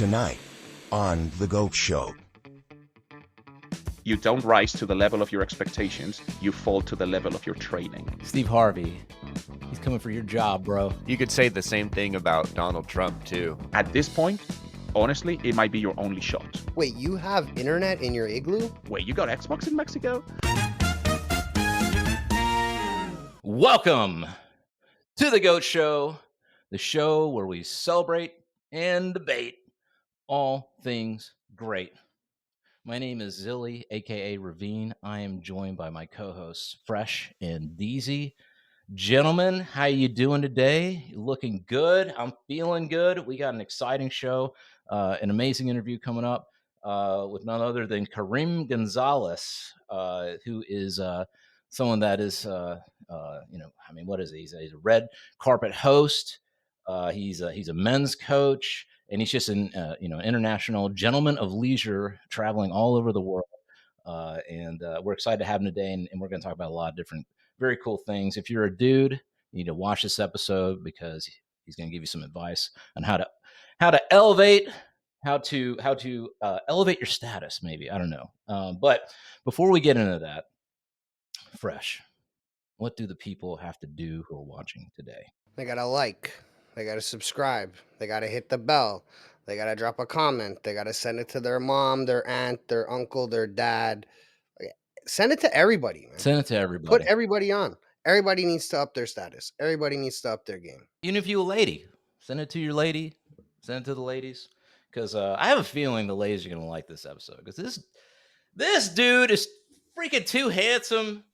Tonight on The GOAT Show. You don't rise to the level of your expectations, you fall to the level of your training. Steve Harvey, he's coming for your job, bro. You could say the same thing about Donald Trump, too. At this point, honestly, it might be your only shot. Wait, you have internet in your igloo? Wait, you got Xbox in Mexico? Welcome to The GOAT Show, the show where we celebrate and debate all things great. My name is ZiLLY, aka Ravine. I am joined by my co-hosts Fresh and Deezy. Gentlemen, how you doing today? Looking good. I'm feeling good. We got an exciting show, an amazing interview coming up with none other than Karim González, who is someone that is, what is he? He's a red carpet host. He's a men's coach, and he's just an international gentleman of leisure, traveling all over the world. And we're excited to have him today, and we're going to talk about a lot of different very cool things. If you're a dude, you need to watch this episode because he's going to give you some advice on how to elevate, how to elevate your status. Maybe, I don't know. But before we get into that, Fresh, what do the people have to do who are watching today? They gotta like, they gotta subscribe, they gotta hit the bell, they gotta drop a comment, they gotta send it to their mom, their aunt, their uncle, their dad. Send it to everybody, man. Send it to everybody. Put everybody on. Everybody needs to up their status. Everybody needs to up their game. Even if you're a lady, send it to your lady. Send it to the ladies, because I have a feeling the ladies are gonna like this episode. Because this dude is freaking too handsome,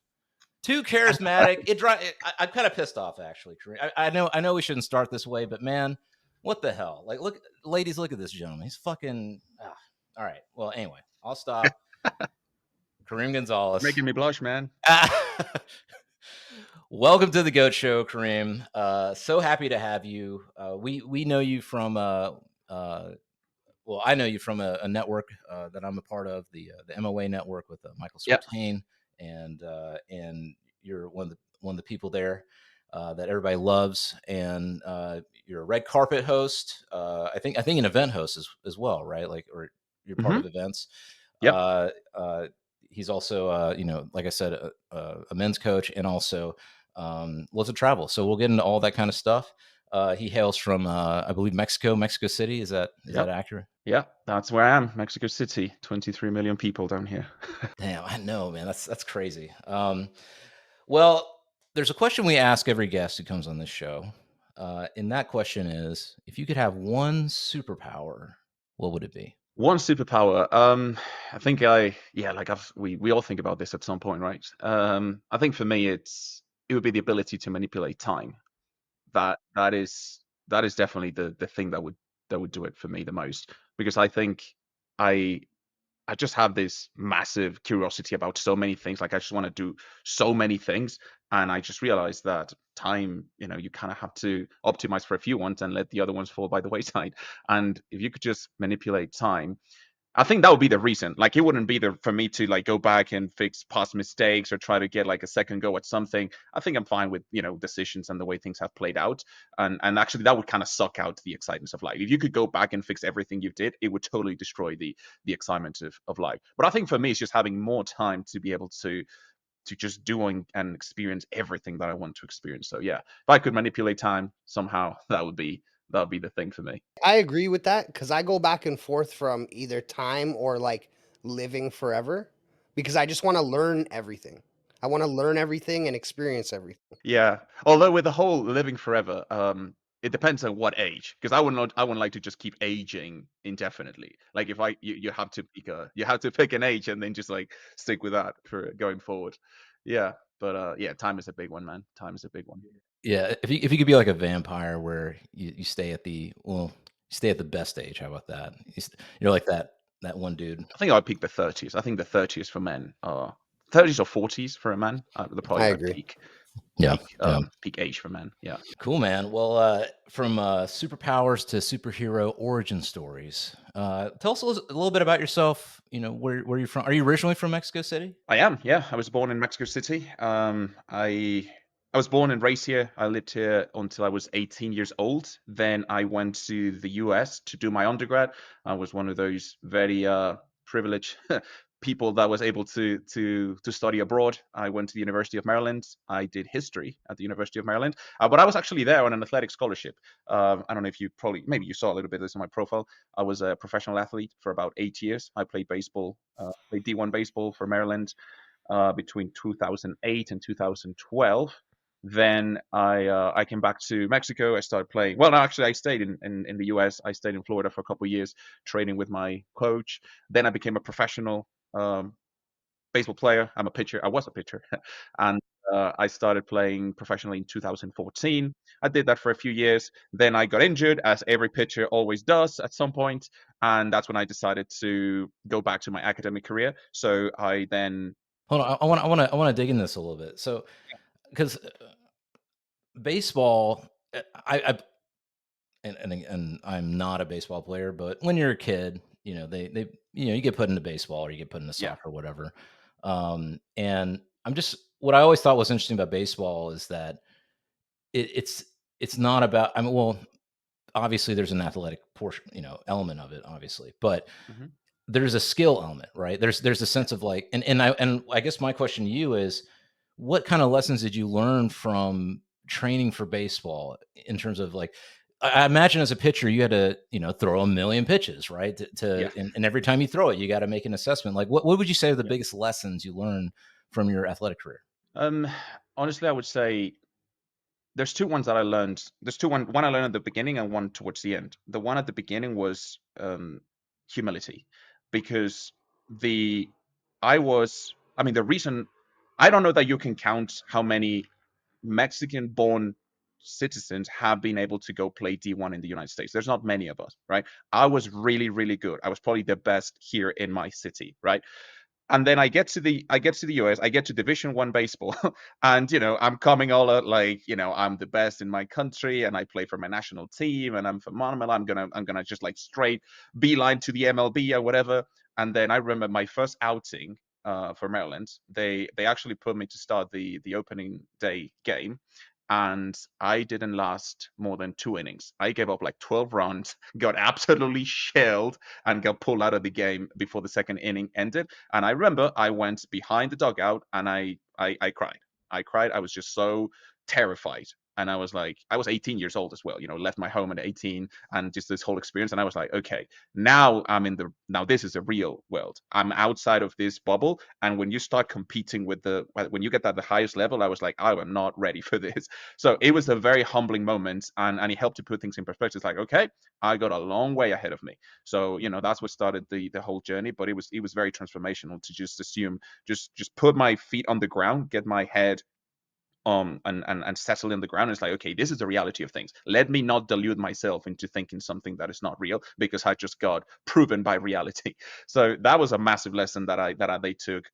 too charismatic. I'm kind of pissed off, actually. I know we shouldn't start this way, but man, what the hell? Like, look, ladies, look at this gentleman. He's fucking. All right. Well, anyway, I'll stop. Karim González, Making me blush, man. Welcome to the GOAT Show, Karim. So happy to have you. We know you from I know you from a network that I'm a part of, the MOA network with Michael Sartain, and you're one of the people there that everybody loves, and you're a red carpet host. I think an event host as well, right? Like, or you're part of events. Yep. He's also, like I said, a men's coach, and also lots of travel. So we'll get into all that kind of stuff. He hails from, I believe, Mexico City. Is that accurate? Yeah, that's where I am. Mexico City, 23 million people down here. Damn, I know, man. That's crazy. Well, there's a question we ask every guest who comes on this show. And that question is, if you could have one superpower, what would it be? One superpower. I think we all think about this at some point, right? I think for me, it would be the ability to manipulate time. That is definitely the thing that would do it for me the most, because I think I just have this massive curiosity about so many things. Like, I just want to do so many things, and I just realized that time, you kind of have to optimize for a few ones and let the other ones fall by the wayside. And if you could just manipulate time, I think that would be the reason. Like, it wouldn't be for me to like go back and fix past mistakes or try to get like a second go at something. I think I'm fine with, decisions and the way things have played out. And actually that would kind of suck out the excitement of life. If you could go back and fix everything you did, it would totally destroy the excitement of life. But I think for me, it's just having more time to be able to just doing and experience everything that I want to experience. So yeah, if I could manipulate time somehow, that would be the thing for me. I agree with that, because I go back and forth from either time or like living forever, because I just want to learn everything. I want to learn everything and experience everything. Yeah. Although with the whole living forever, it depends on what age. Because I wouldn't like to just keep aging indefinitely. Like, if you have to pick an age and then just like stick with that for going forward. Yeah. But yeah, time is a big one, man. Time is a big one. Yeah, if you could be like a vampire where you stay at the best age, how about that? You're like that one dude. I think I would pick the 30s. I think the 30s for men are 30s or 40s for a man. Probably I my agree. peak age for men. Yeah. Cool, man. Well, from superpowers to superhero origin stories, tell us a little bit about yourself. Where you're from? Are you originally from Mexico City? I am. Yeah, I was born in Mexico City. I was born and raised here. I lived here until I was 18 years old. Then I went to the US to do my undergrad. I was one of those very privileged people that was able to study abroad. I went to the University of Maryland. I did history at the University of Maryland, but I was actually there on an athletic scholarship. I don't know if you maybe you saw a little bit of this on my profile. I was a professional athlete for about 8 years. I played baseball, played D1 baseball for Maryland between 2008 and 2012. Then I came back to Mexico. I started playing. Well, no, actually, I stayed in the US. I stayed in Florida for a couple of years, training with my coach. Then I became a professional um, baseball player. I'm a pitcher. I was a pitcher, and I started playing professionally in 2014. I did that for a few years. Then I got injured, as every pitcher always does at some point, and that's when I decided to go back to my academic career. So I then Hold on, I want to dig in this a little bit. So, because baseball, I and I'm not a baseball player, but when you're a kid, they you get put into baseball or you get put into yeah. soccer or whatever. And I'm just what I always thought was interesting about baseball is that it's not about. I mean, well, obviously there's an athletic portion, element of it, obviously, but Mhm. there's a skill element, right? There's a sense of like, and I guess my question to you is, what kind of lessons did you learn from training for baseball in terms of like, I imagine as a pitcher, you had to, throw a million pitches, right? Yeah. And every time you throw it, you got to make an assessment. Like, what would you say are the Yeah. biggest lessons you learned from your athletic career? Um, Honestly, I would say there's two ones that I learned. There's two one I learned at the beginning and one towards the end. The one at the beginning was humility, because the I mean the reason I don't know that you can count how many Mexican-born citizens have been able to go play D1 in the United States. There's not many of us, right? I was really, really good. I was probably the best here in my city, right? And then I get to the US, I get to Division 1 baseball, and I'm coming all out like I'm the best in my country, and I play for my national team, and I'm phenomenal. I'm gonna just like straight beeline to the MLB or whatever. And then I remember my first outing for Maryland. They actually put me to start the opening day game, and I didn't last more than 2 innings. I gave up like 12 runs, got absolutely shelled, and got pulled out of the game before the second inning ended. And I remember I went behind the dugout and I cried. I cried. I was just so terrified. And I was like, I was 18 years old as well, left my home at 18, and just this whole experience. And I was like, okay, now this is a real world. I'm outside of this bubble. And when you start competing when you get at the highest level, I was like, I am not ready for this. So it was a very humbling moment, and it helped to put things in perspective. It's like, okay, I got a long way ahead of me. So that's what started the whole journey. But it was very transformational to just assume, just put my feet on the ground, get my head and settle in the ground. It's like, okay, this is the reality of things. Let me not delude myself into thinking something that is not real, because I just got proven by reality. So that was a massive lesson that they took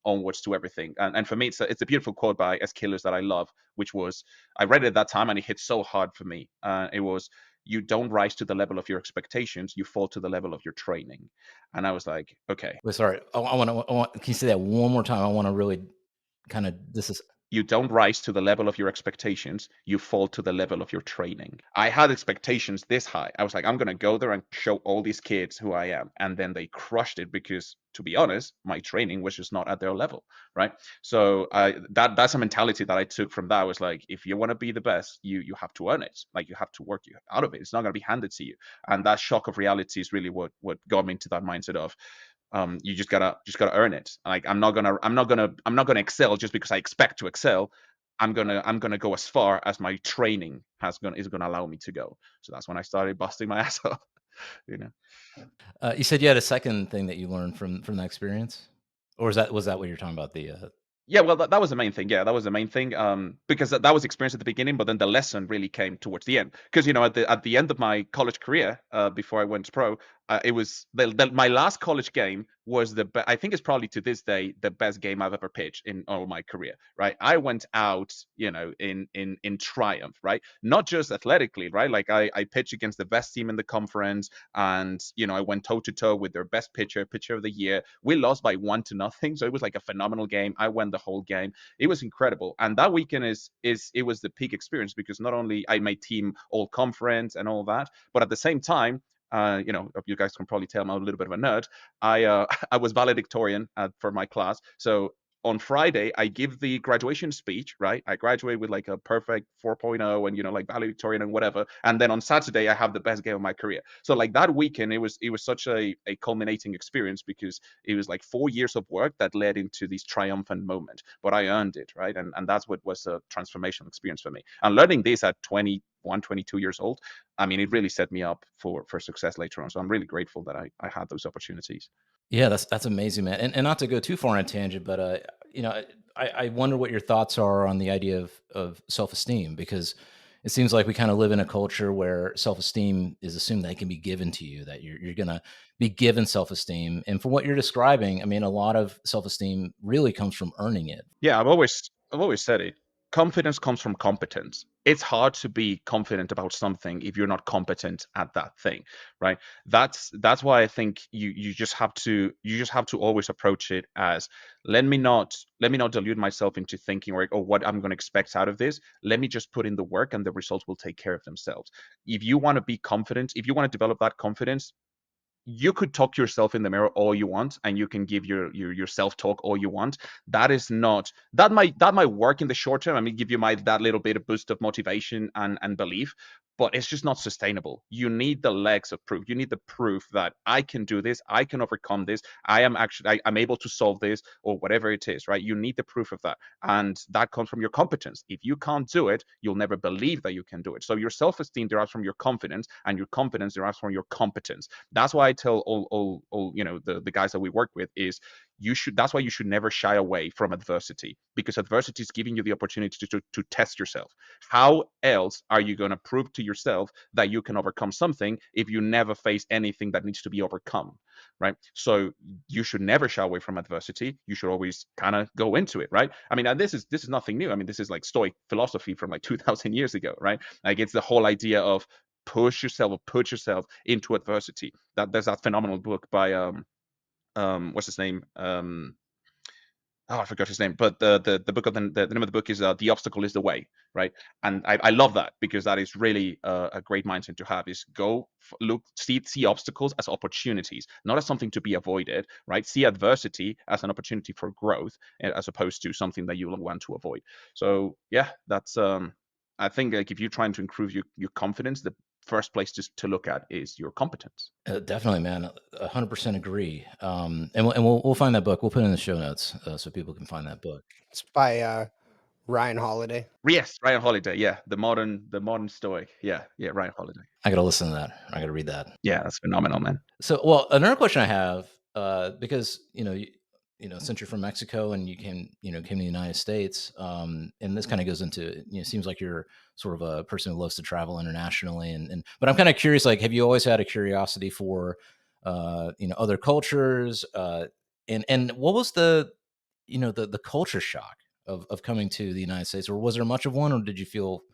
onwards to everything. And for me, it's a beautiful quote by Aeschylus that I love, which was, I read it at that time and it hit so hard for me. It was, you don't rise to the level of your expectations, you fall to the level of your training. And I was like, okay. Wait, sorry, can you say that one more time? I want to really kind of this is. You don't rise to the level of your expectations, you fall to the level of your training. I had expectations this high. I was like, I'm going to go there and show all these kids who I am. And then they crushed it because, to be honest, my training was just not at their level, right? So that's a mentality that I took from that. I was like, if you want to be the best, you have to earn it. Like, you have to work you out of it. It's not going to be handed to you. And that shock of reality is really what got me into that mindset of, you just gotta earn it. Like, I'm not gonna excel just because I expect to excel. I'm gonna go as far as my training is gonna allow me to go. So that's when I started busting my ass off. you know You said you had a second thing that you learned from that experience, or was that what you're talking about? Yeah, well, that was the main thing. Yeah, that was the main thing. Because that was experience at the beginning, but then the lesson really came towards the end. Because at the end of my college career, before I went pro, it was my last college game was I think it's probably to this day the best game I've ever pitched in all my career, right? I went out, in triumph, right? Not just athletically, right? Like I pitched against the best team in the conference, and I went toe to toe with their best pitcher of the year. We lost by 1-0, so it was like a phenomenal game. I won the whole game. It was incredible, and that weekend it was the peak experience, because not only I made team all conference and all that, but at the same time, you guys can probably tell I'm a little bit of a nerd. I was valedictorian for my class. So on Friday, I give the graduation speech, right? I graduate with like a perfect 4.0 and, like valedictorian and whatever. And then on Saturday, I have the best game of my career. So like that weekend, it was such a culminating experience, because it was like 4 years of work that led into this triumphant moment. But I earned it, right? And that's what was a transformational experience for me. And learning this at 21, 22 years old, I mean, it really set me up for success later on. So I'm really grateful that I had those opportunities. Yeah, that's amazing, man. And not to go too far on a tangent, but I wonder what your thoughts are on the idea of self-esteem, because it seems like we kind of live in a culture where self-esteem is assumed that it can be given to you, that you're gonna be given self-esteem. And from what you're describing, I mean, a lot of self-esteem really comes from earning it. Yeah, I've always said it. Confidence comes from competence. It's hard to be confident about something if you're not competent at that thing, right? That's why I think you just have to always approach it as, let me not delude myself into thinking, or what I'm going to expect out of this. Let me just put in the work, and the results will take care of themselves. If you want to be confident, if you want to develop that confidence, you could talk yourself in the mirror all you want, and you can give your self talk all you want. That is not that might work in the short term. I mean, give you that little bit of boost of motivation and belief, but it's just not sustainable. You need the legs of proof. You need the proof that I can do this, I can overcome this, I'm able to solve this, or whatever it is, right? You need the proof of that, and that comes from your competence. If you can't do it, you'll never believe that you can do it. So your self-esteem derives from your confidence, and your confidence derives from your competence. That's why I tell all the guys that we work with is, that's why you should never shy away from adversity, because adversity is giving you the opportunity to test yourself. How else are you going to prove to yourself that you can overcome something if you never face anything that needs to be overcome, right? So you should never shy away from adversity. You should always kind of go into it, right? I mean, and this is nothing new. I mean, this is like Stoic philosophy from like 2000 years ago, right? Like, it's the whole idea of push yourself, or put yourself into adversity. There's that phenomenal book by what's his name? Oh, I forgot his name, but the book of the name of the book is The Obstacle is the Way, right? And I love that, because that is really a great mindset to have, is look, see obstacles as opportunities, not as something to be avoided, right? See adversity as an opportunity for growth, as opposed to something that you want to avoid. So yeah, that's I think, like, if you're trying to improve your confidence, the first place to look at is your competence. Definitely, man. 100% agree. And we'll find that book. We'll put it in the show notes so people can find that book. It's by Ryan Holiday. Yes, Ryan Holiday. Yeah, the modern Stoic. Yeah, Ryan Holiday. I got to listen to that. I got to read that. Yeah, that's phenomenal, man. So, well, another question I have, because since you're from Mexico and came to the United States, and this kind of goes into, seems like you're sort of a person who loves to travel internationally, but I'm kind of curious, like, have you always had a curiosity for, other cultures, and what was the culture shock of coming to the United States, or was there much of one, or did you feel,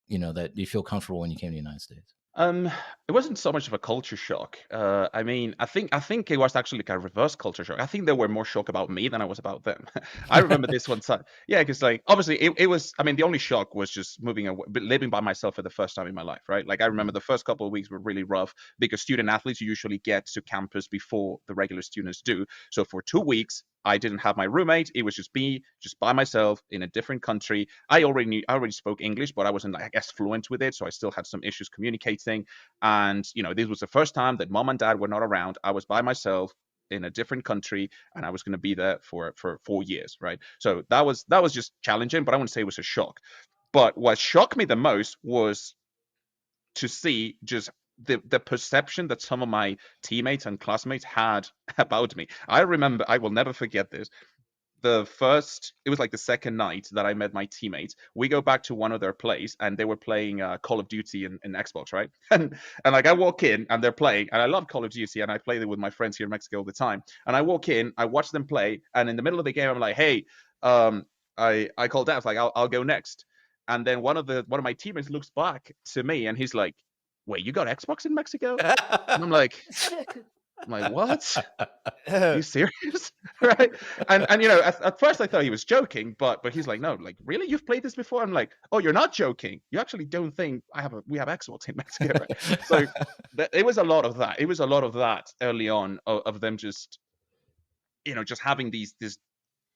that you feel comfortable when you came to the United States? Um, it wasn't so much of a culture shock. I mean, I think it was actually like a reverse culture shock. I think they were more shocked about me than I was about them. I remember this one time. Yeah, because like obviously it was. I mean, the only shock was just moving away, living by myself for the first time in my life, right? Like I remember the first couple of weeks were really rough, because student athletes usually get to campus before the regular students do. So for 2 weeks, I didn't have my roommate. It was just me, just by myself in a different country. I already spoke English, but I wasn't, I guess, fluent with it, so I still had some issues communicating. And this was the first time that mom and dad were not around. I was by myself in a different country, and I was going to be there for 4 years, right? So that was just challenging, but I wouldn't say it was a shock. But what shocked me the most was to see just the perception that some of my teammates and classmates had about me. I remember, I will never forget this. it was like the second night that I met my teammates. We go back to one of their plays, and they were playing Call of Duty in Xbox, right? And like I walk in and they're playing, and I love Call of Duty, and I play it with my friends here in Mexico all the time. And I walk in, I watch them play, and in the middle of the game, I'm like, hey, I called out, like I'll go next. And then one of my teammates looks back to me, and he's like, wait, you got Xbox in Mexico? And I'm like, what? Are you serious? Right? And you know, at first I thought he was joking, but he's like, no, like really, you've played this before? I'm like, oh, you're not joking. You actually don't think we have Xbox in Mexico, right? So it was a lot of that. It was a lot of that early on of them just, you know, just having these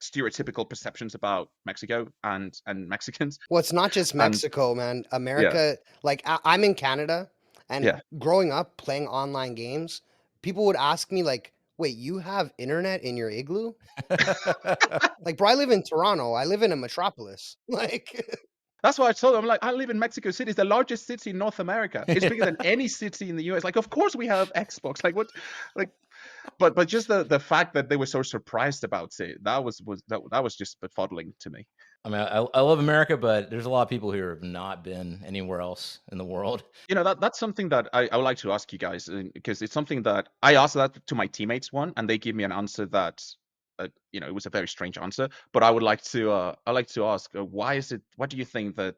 stereotypical perceptions about Mexico and Mexicans. Well, it's not just And Mexico, man. yeah, America, like I'm in Canada, and yeah. growing up playing online games, people would ask me like, "Wait, you have internet in your igloo?" Like, bro, I live in Toronto. I live in a metropolis. Like, That's why I told them, like, I live in Mexico City. It's the largest city in North America. It's bigger than any city in the US. Like, of course we have Xbox. Like, what? Like, but just the fact that they were so surprised about it, that was just befuddling to me. I mean, I love America, but there's a lot of people who have not been anywhere else in the world. You know, that's something that I would like to ask you guys, because it's something that I asked that to my teammates and they give me an answer that, you know, it was a very strange answer. But I would like to ask, why is it? What do you think that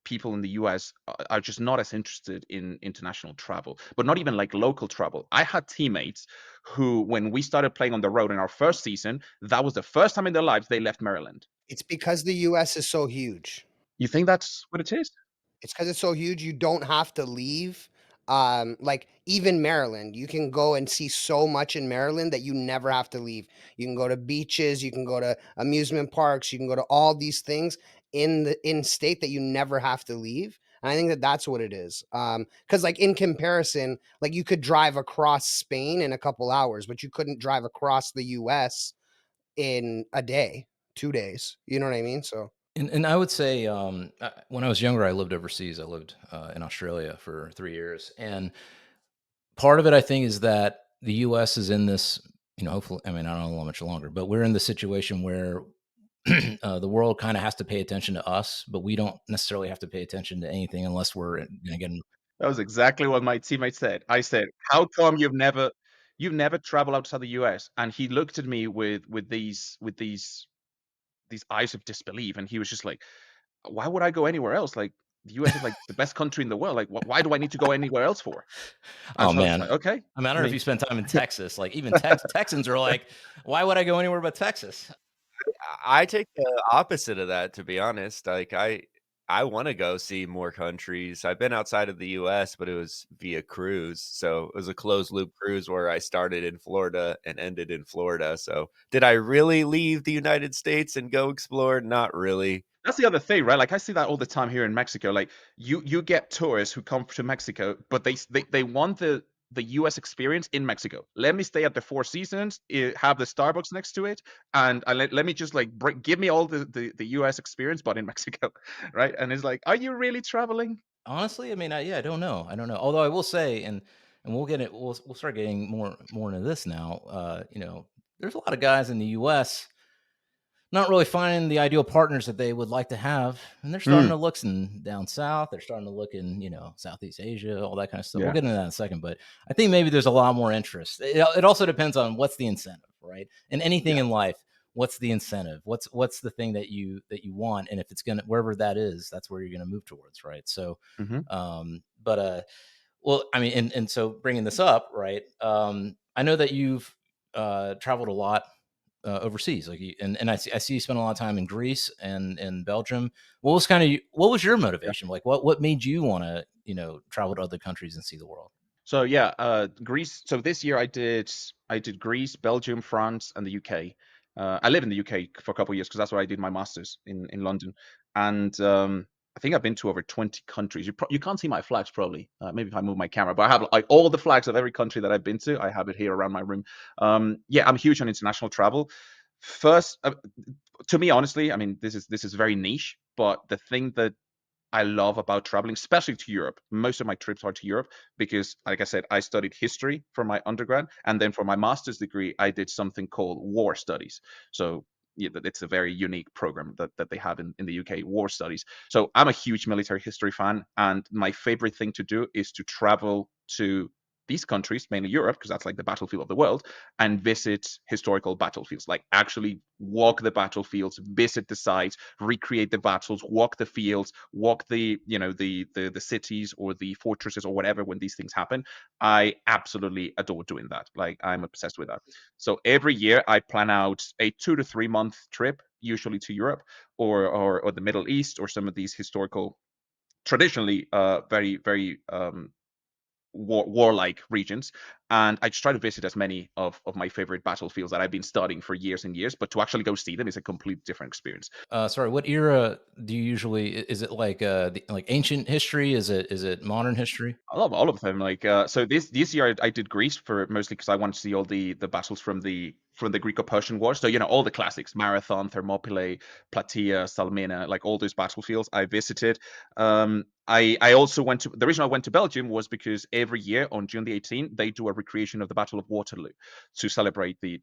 people in the US are just not as interested in international travel, but not even like local travel? I had teammates who, when we started playing on the road in our first season, that was the first time in their lives they left Maryland. it's because the US is so huge. You think that's what it is? It's because it's so huge, you don't have to leave. Like even Maryland, you can go and see so much in Maryland that you never have to leave. You can go to beaches, you can go to amusement parks, you can go to all these things in state that you never have to leave. And I think that that's what it is. Because like in comparison, like you could drive across Spain in a couple hours, but you couldn't drive across the US in a day, 2 days. You know what I mean? So And I would say, when I was younger, I lived overseas. I lived in Australia for 3 years, and part of it, I think, is that the U.S. is in this. You know, hopefully, I mean, I don't know how much longer, but we're in the situation where the world kind of has to pay attention to us, but we don't necessarily have to pay attention to anything unless we're going to get. That was exactly what my teammate said. I said, "How come you've never traveled outside the US?" And he looked at me with these eyes of disbelief, and he was just like, "Why would I go anywhere else? Like the US is like the best country in the world. Like why do I need to go anywhere else for?" And Oh so I was just like, man, "Okay." I mean, I I don't know if mean, you spend time in Texas. Like even Texans are like, why would I go anywhere but Texas? I take the opposite of that, to be honest. Like I want to go see more countries. I've been outside of the US, but it was via cruise. So it was a closed loop cruise where I started in Florida and ended in Florida. So did I really leave the United States and go explore? Not really. that's the other thing, right? Like I see that all the time here in Mexico. Like you get tourists who come to Mexico, but they want the US experience in Mexico. Let me stay at the Four Seasons, have the Starbucks next to it, and let me just like give me all the US experience, but in Mexico, right? And it's like, are you really traveling? Honestly, I mean, yeah, I don't know. I don't know. Although I will say, and we'll get it. We'll start getting more into this now. You know, there's a lot of guys in the U.S. not really finding the ideal partners that they would like to have, and they're starting Mm, to look down south. They're starting to look in, you know, Southeast Asia, all that kind of stuff. We'll yeah. get into that in a second, but I think maybe there's a lot more interest. It also depends on what's the incentive, right? In anything Yeah. in life, what's the incentive? What's the thing that you want, and if it's gonna wherever that is, that's where you're gonna move towards, right? So, Hmm. but well, I mean, and so bringing this up, right? I know that you've traveled a lot overseas, like, and I see you spend a lot of time in Greece and in Belgium. What was your motivation? Like, what made you want to, you know, travel to other countries and see the world? So yeah, Greece. So this year I did Greece, Belgium, France, and the UK. I live in the UK for a couple of years because that's where I did my masters in London, and I think I've been to over 20 countries. You can't see my flags probably. Maybe if I move my camera, but I have like all the flags of every country that I've been to. I have it here around my room. Yeah, I'm huge on international travel. First, to me, honestly, I mean, this is very niche, but the thing that I love about traveling, especially to Europe. Most of my trips are to Europe because, like I said, I studied history for my undergrad, and then for my master's degree, I did something called war studies. So it's a very unique program that they have in the UK, war studies. So I'm a huge military history fan, and my favorite thing to do is to travel to these countries, mainly Europe, because that's like the battlefield of the world, and visit historical battlefields, like actually walk the battlefields, visit the sites, recreate the battles, walk the fields, walk the cities or the fortresses or whatever when these things happen. I absolutely adore doing that. Like, I'm obsessed with that. So every year I plan out a 2 to 3 month trip, usually to Europe or the Middle East, or some of these historical, traditionally very very warlike regions. And I just try to visit as many of my favorite battlefields that I've been studying for years and years. But to actually go see them is a completely different experience. Sorry, what era do you usually? Is it like like ancient history? Is it modern history? I love all of them. Like, so this year I did Greece for mostly because I wanted to see all the battles from the Greco-Persian War. So all the classics: Marathon, Thermopylae, Plataea, Salmina, like all those battlefields I visited. I also went to, the reason I went to Belgium was because every year on June the 18th they do a recreation of the Battle of Waterloo to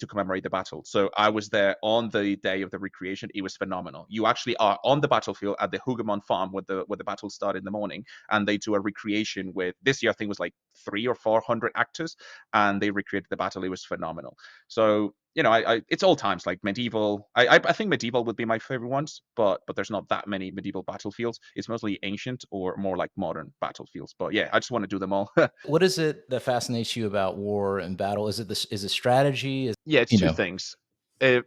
commemorate the battle. So I was there on the day of the recreation. It was phenomenal. You actually are on the battlefield at the Hougoumont farm where the battle started in the morning, and they do a recreation with, this year I think it was like 300 or 400 actors, and they recreated the battle. It was phenomenal. So it's all times, like medieval. I think medieval would be my favorite ones, but there's not that many medieval battlefields. It's mostly ancient or more like modern battlefields. But yeah, I just want to do them all. What is it that fascinates you about war and battle? Is it this? Is it strategy? Yeah, it's You two know, things.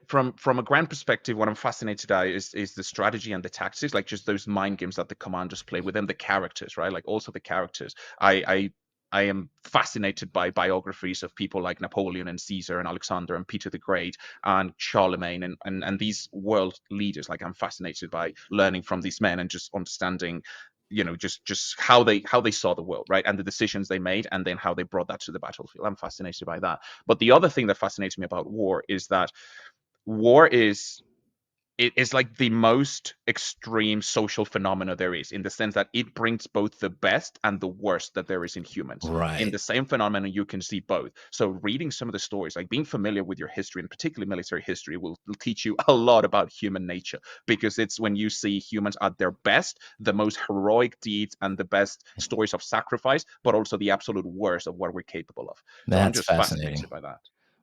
From a grand perspective, what I'm fascinated by is the strategy and the tactics, like just those mind games that the commanders play with them, the characters, right? Like also the characters. I am fascinated by biographies of people like Napoleon and Caesar and Alexander and Peter the Great and Charlemagne and these world leaders. Like, I'm fascinated by learning from these men and just understanding, just how they saw the world, right? And the decisions they made, and then how they brought that to the battlefield. I'm fascinated by that. But the other thing that fascinates me about war is that war is like the most extreme social phenomena there is, in the sense that it brings both the best and the worst that there is in humans. In right? the same phenomenon, you can see both. So reading some of the stories, like being familiar with your history, and particularly military history, will teach you a lot about human nature, because it's when you see humans at their best, the most heroic deeds and the best stories of sacrifice, but also the absolute worst of what we're capable of. So I'm That's just fascinating. fascinated by that.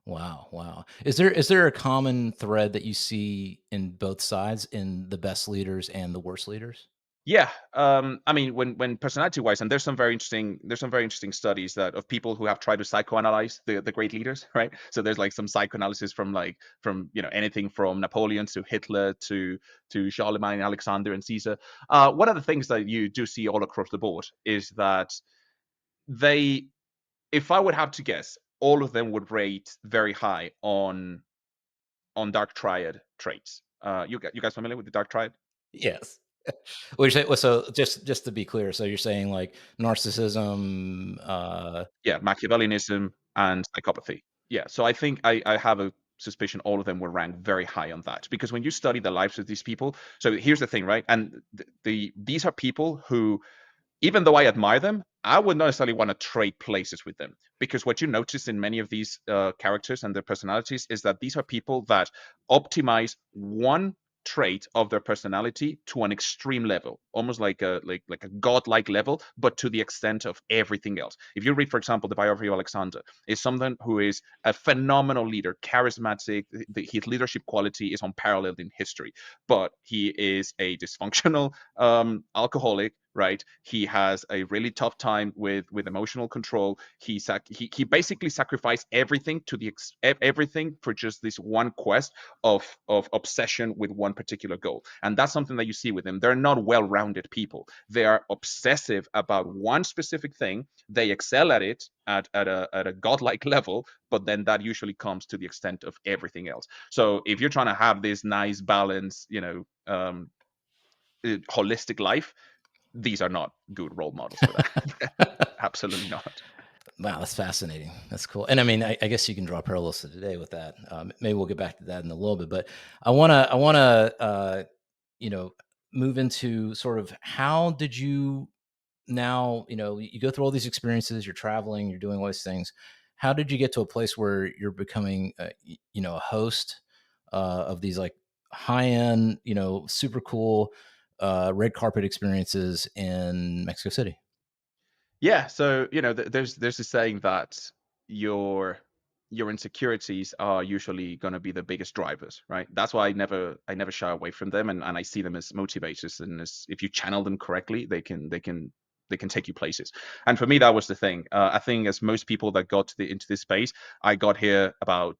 Wow, wow. Is there a common thread that you see in both sides, in the best leaders and the worst leaders? Yeah, I mean, when personality wise, and there's some very interesting studies that of people who have tried to psychoanalyze the great leaders, right? So there's like some psychoanalysis from anything from Napoleon to Hitler to Charlemagne, Alexander, and Caesar. One of the things that you do see all across the board is that they, if I would have to guess, all of them would rate very high on dark triad traits. You guys familiar with the dark triad? Yes. Well, you're saying, well, so just to be clear, so you're saying like narcissism, Yeah, Machiavellianism and psychopathy. Yeah, so I think I have a suspicion all of them will rank very high on that, because when you study the lives of these people, so here's the thing, right? And these are people who, even though I admire them, I would not necessarily want to trade places with them, because what you notice in many of these characters and their personalities is that these are people that optimize one trait of their personality to an extreme level, almost like a godlike level, but to the extent of everything else. If you read, for example, the biography of Alexander, is someone who is a phenomenal leader, charismatic. His leadership quality is unparalleled in history, but he is a dysfunctional alcoholic, right? He has a really tough time with emotional control. He basically sacrificed everything everything for just this one quest of obsession with one particular goal. And that's something that you see with them. They're not well-rounded people. They are obsessive about one specific thing. They excel at it at a godlike level, but then that usually comes to the extent of everything else. So if you're trying to have this nice balance, holistic life, these are not good role models for that. Absolutely not. wow, that's fascinating. That's cool. And I mean, I guess you can draw parallels to today with that. Maybe we'll get back to that in a little bit, but I wanna, you know, move into sort of how did you now, you go through all these experiences, you're traveling, you're doing all these things. How did you get to a place where you're becoming, a host of these like high-end, super cool red carpet experiences in Mexico City? Yeah, so there's this saying that your insecurities are usually going to be the biggest drivers, right? That's why I never shy away from them, and I see them as motivators, and as if you channel them correctly, they can take you places. And for me, that was the thing. I think as most people that got into this space, I got here about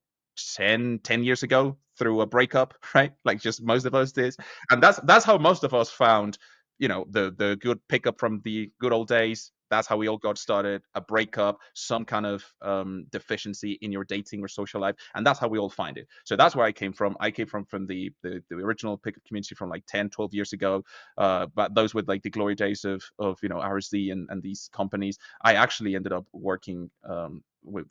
10 years ago through a breakup, right? Like just most of us did, and that's how most of us found the good pickup from the good old days. That's how we all got started: a breakup, some kind of deficiency in your dating or social life, and that's how we all find it. So that's where I came from. I came from the original pickup community from like 10, 12 years ago. But those were like the glory days of RSD and these companies. I actually ended up working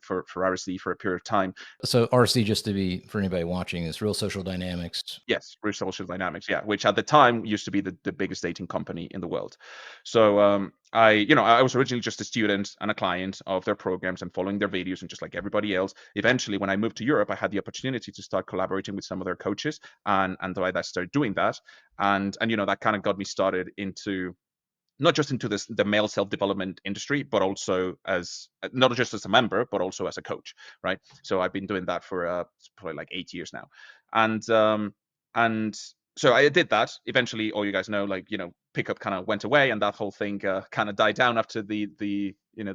for RSD for a period of time. So RC, just to be for anybody watching, is Real Social Dynamics. Yes, Real Social Dynamics, yeah, which at the time used to be the biggest dating company in the world. So I was originally just a student and a client of their programs and following their videos, and just like everybody else. Eventually, when I moved to Europe, I had the opportunity to start collaborating with some of their coaches, and so I started doing that, and that kind of got me started into not just into the male self-development industry, but also as not just as a member, but also as a coach, right? So I've been doing that for probably like 8 years now, and so I did that. Eventually, all you guys know, like pickup kind of went away, and that whole thing kind of died down after the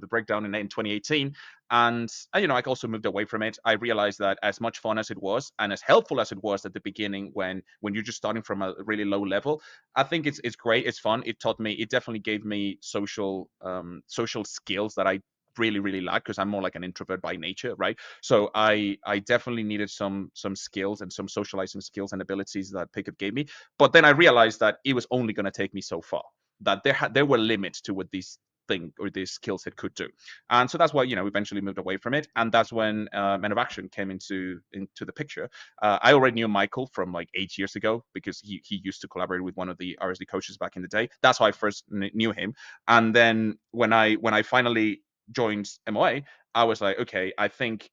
breakdown in 2018. And I also moved away from it. I realized that as much fun as it was, and as helpful as it was at the beginning, when you're just starting from a really low level, I think it's great. It's fun. It definitely gave me social skills that I really really like, because I'm more like an introvert by nature, right? So I definitely needed some skills and some socializing skills and abilities that pickup gave me. But then I realized that it was only going to take me so far. That there were limits to what these thing or these skill set could do. And so that's why eventually moved away from it. And that's when Men of Action came into the picture. I already knew Michael from like 8 years ago, because he used to collaborate with one of the RSD coaches back in the day. That's how I first knew him. And then when I finally joined MOA, I was like, okay, I think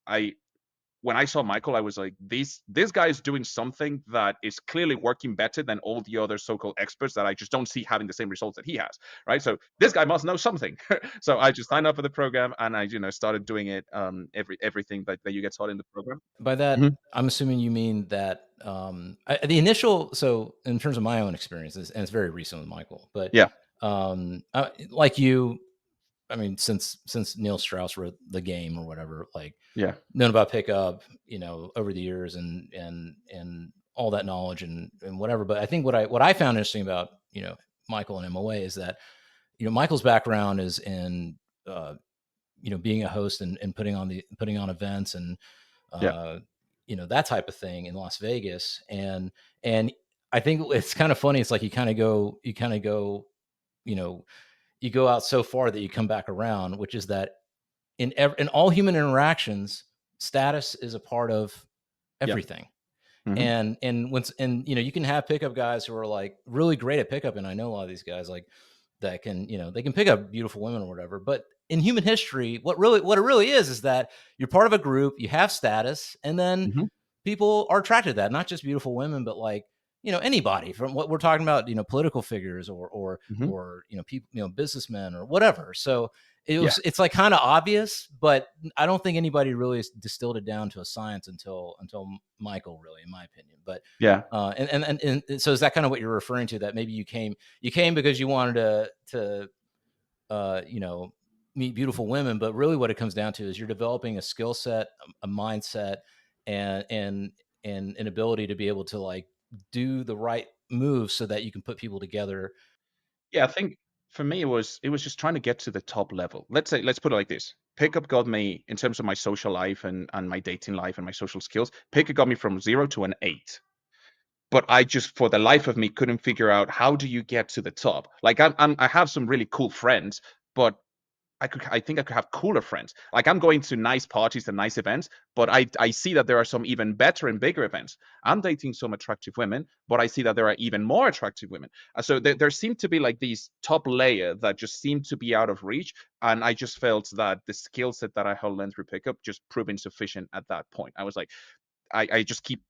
when I saw Michael, I was like, this guy is doing something that is clearly working better than all the other so-called experts that I just don't see having the same results that he has, right? So this guy must know something. So I just signed up for the program, and I started doing it, everything that you get taught in the program. By that, Mhm. I'm assuming you mean that the initial. So, in terms of my own experiences, and it's very recent with Michael, but Yeah, like you, I mean, since Neil Strauss wrote The Game or whatever, like yeah, known about pickup, over the years, and all that knowledge and whatever. But I think what I found interesting about Michael and MOA is that Michael's background is in uh, being a host and putting on events and yeah, uh, that type of thing in Las Vegas. And I think it's kind of funny. It's like you you know you go out so far that you come back around, which is that in all human interactions, status is a part of yeah. everything. Hmm. And you can have pickup guys who are like really great at pickup, and I know a lot of these guys like that can they can pick up beautiful women or whatever. But in human history, what it really is that you're part of a group, you have status, and then Hmm. people are attracted to that. Not just beautiful women, but like anybody, from what we're talking about, political figures Hmm. or people, businessmen or whatever. So Yeah, it's like kind of obvious, but I don't think anybody really distilled it down to a science until Michael, really, in my opinion. But yeah. and so is that kind of what you're referring to? That maybe you came because you wanted to meet beautiful women, but really what it comes down to is you're developing a skill set, a mindset, and an ability to be able to like do the right moves so that you can put people together. Yeah, I think for me it was just trying to get to the top level. Let's put it like this. Pickup got me, in terms of my social life and my dating life and my social skills. Pickup got me from 0 to an 8. But I just, for the life of me, couldn't figure out, how do you get to the top? Like I have some really cool friends, but I think I could have cooler friends. Like I'm going to nice parties and nice events, but I see that there are some even better and bigger events. I'm dating some attractive women, but I see that there are even more attractive women. So there seemed to be like these top layer that just seemed to be out of reach, and I just felt that the skill set that I had learned through pickup just proved insufficient at that point. I was like, I just keep,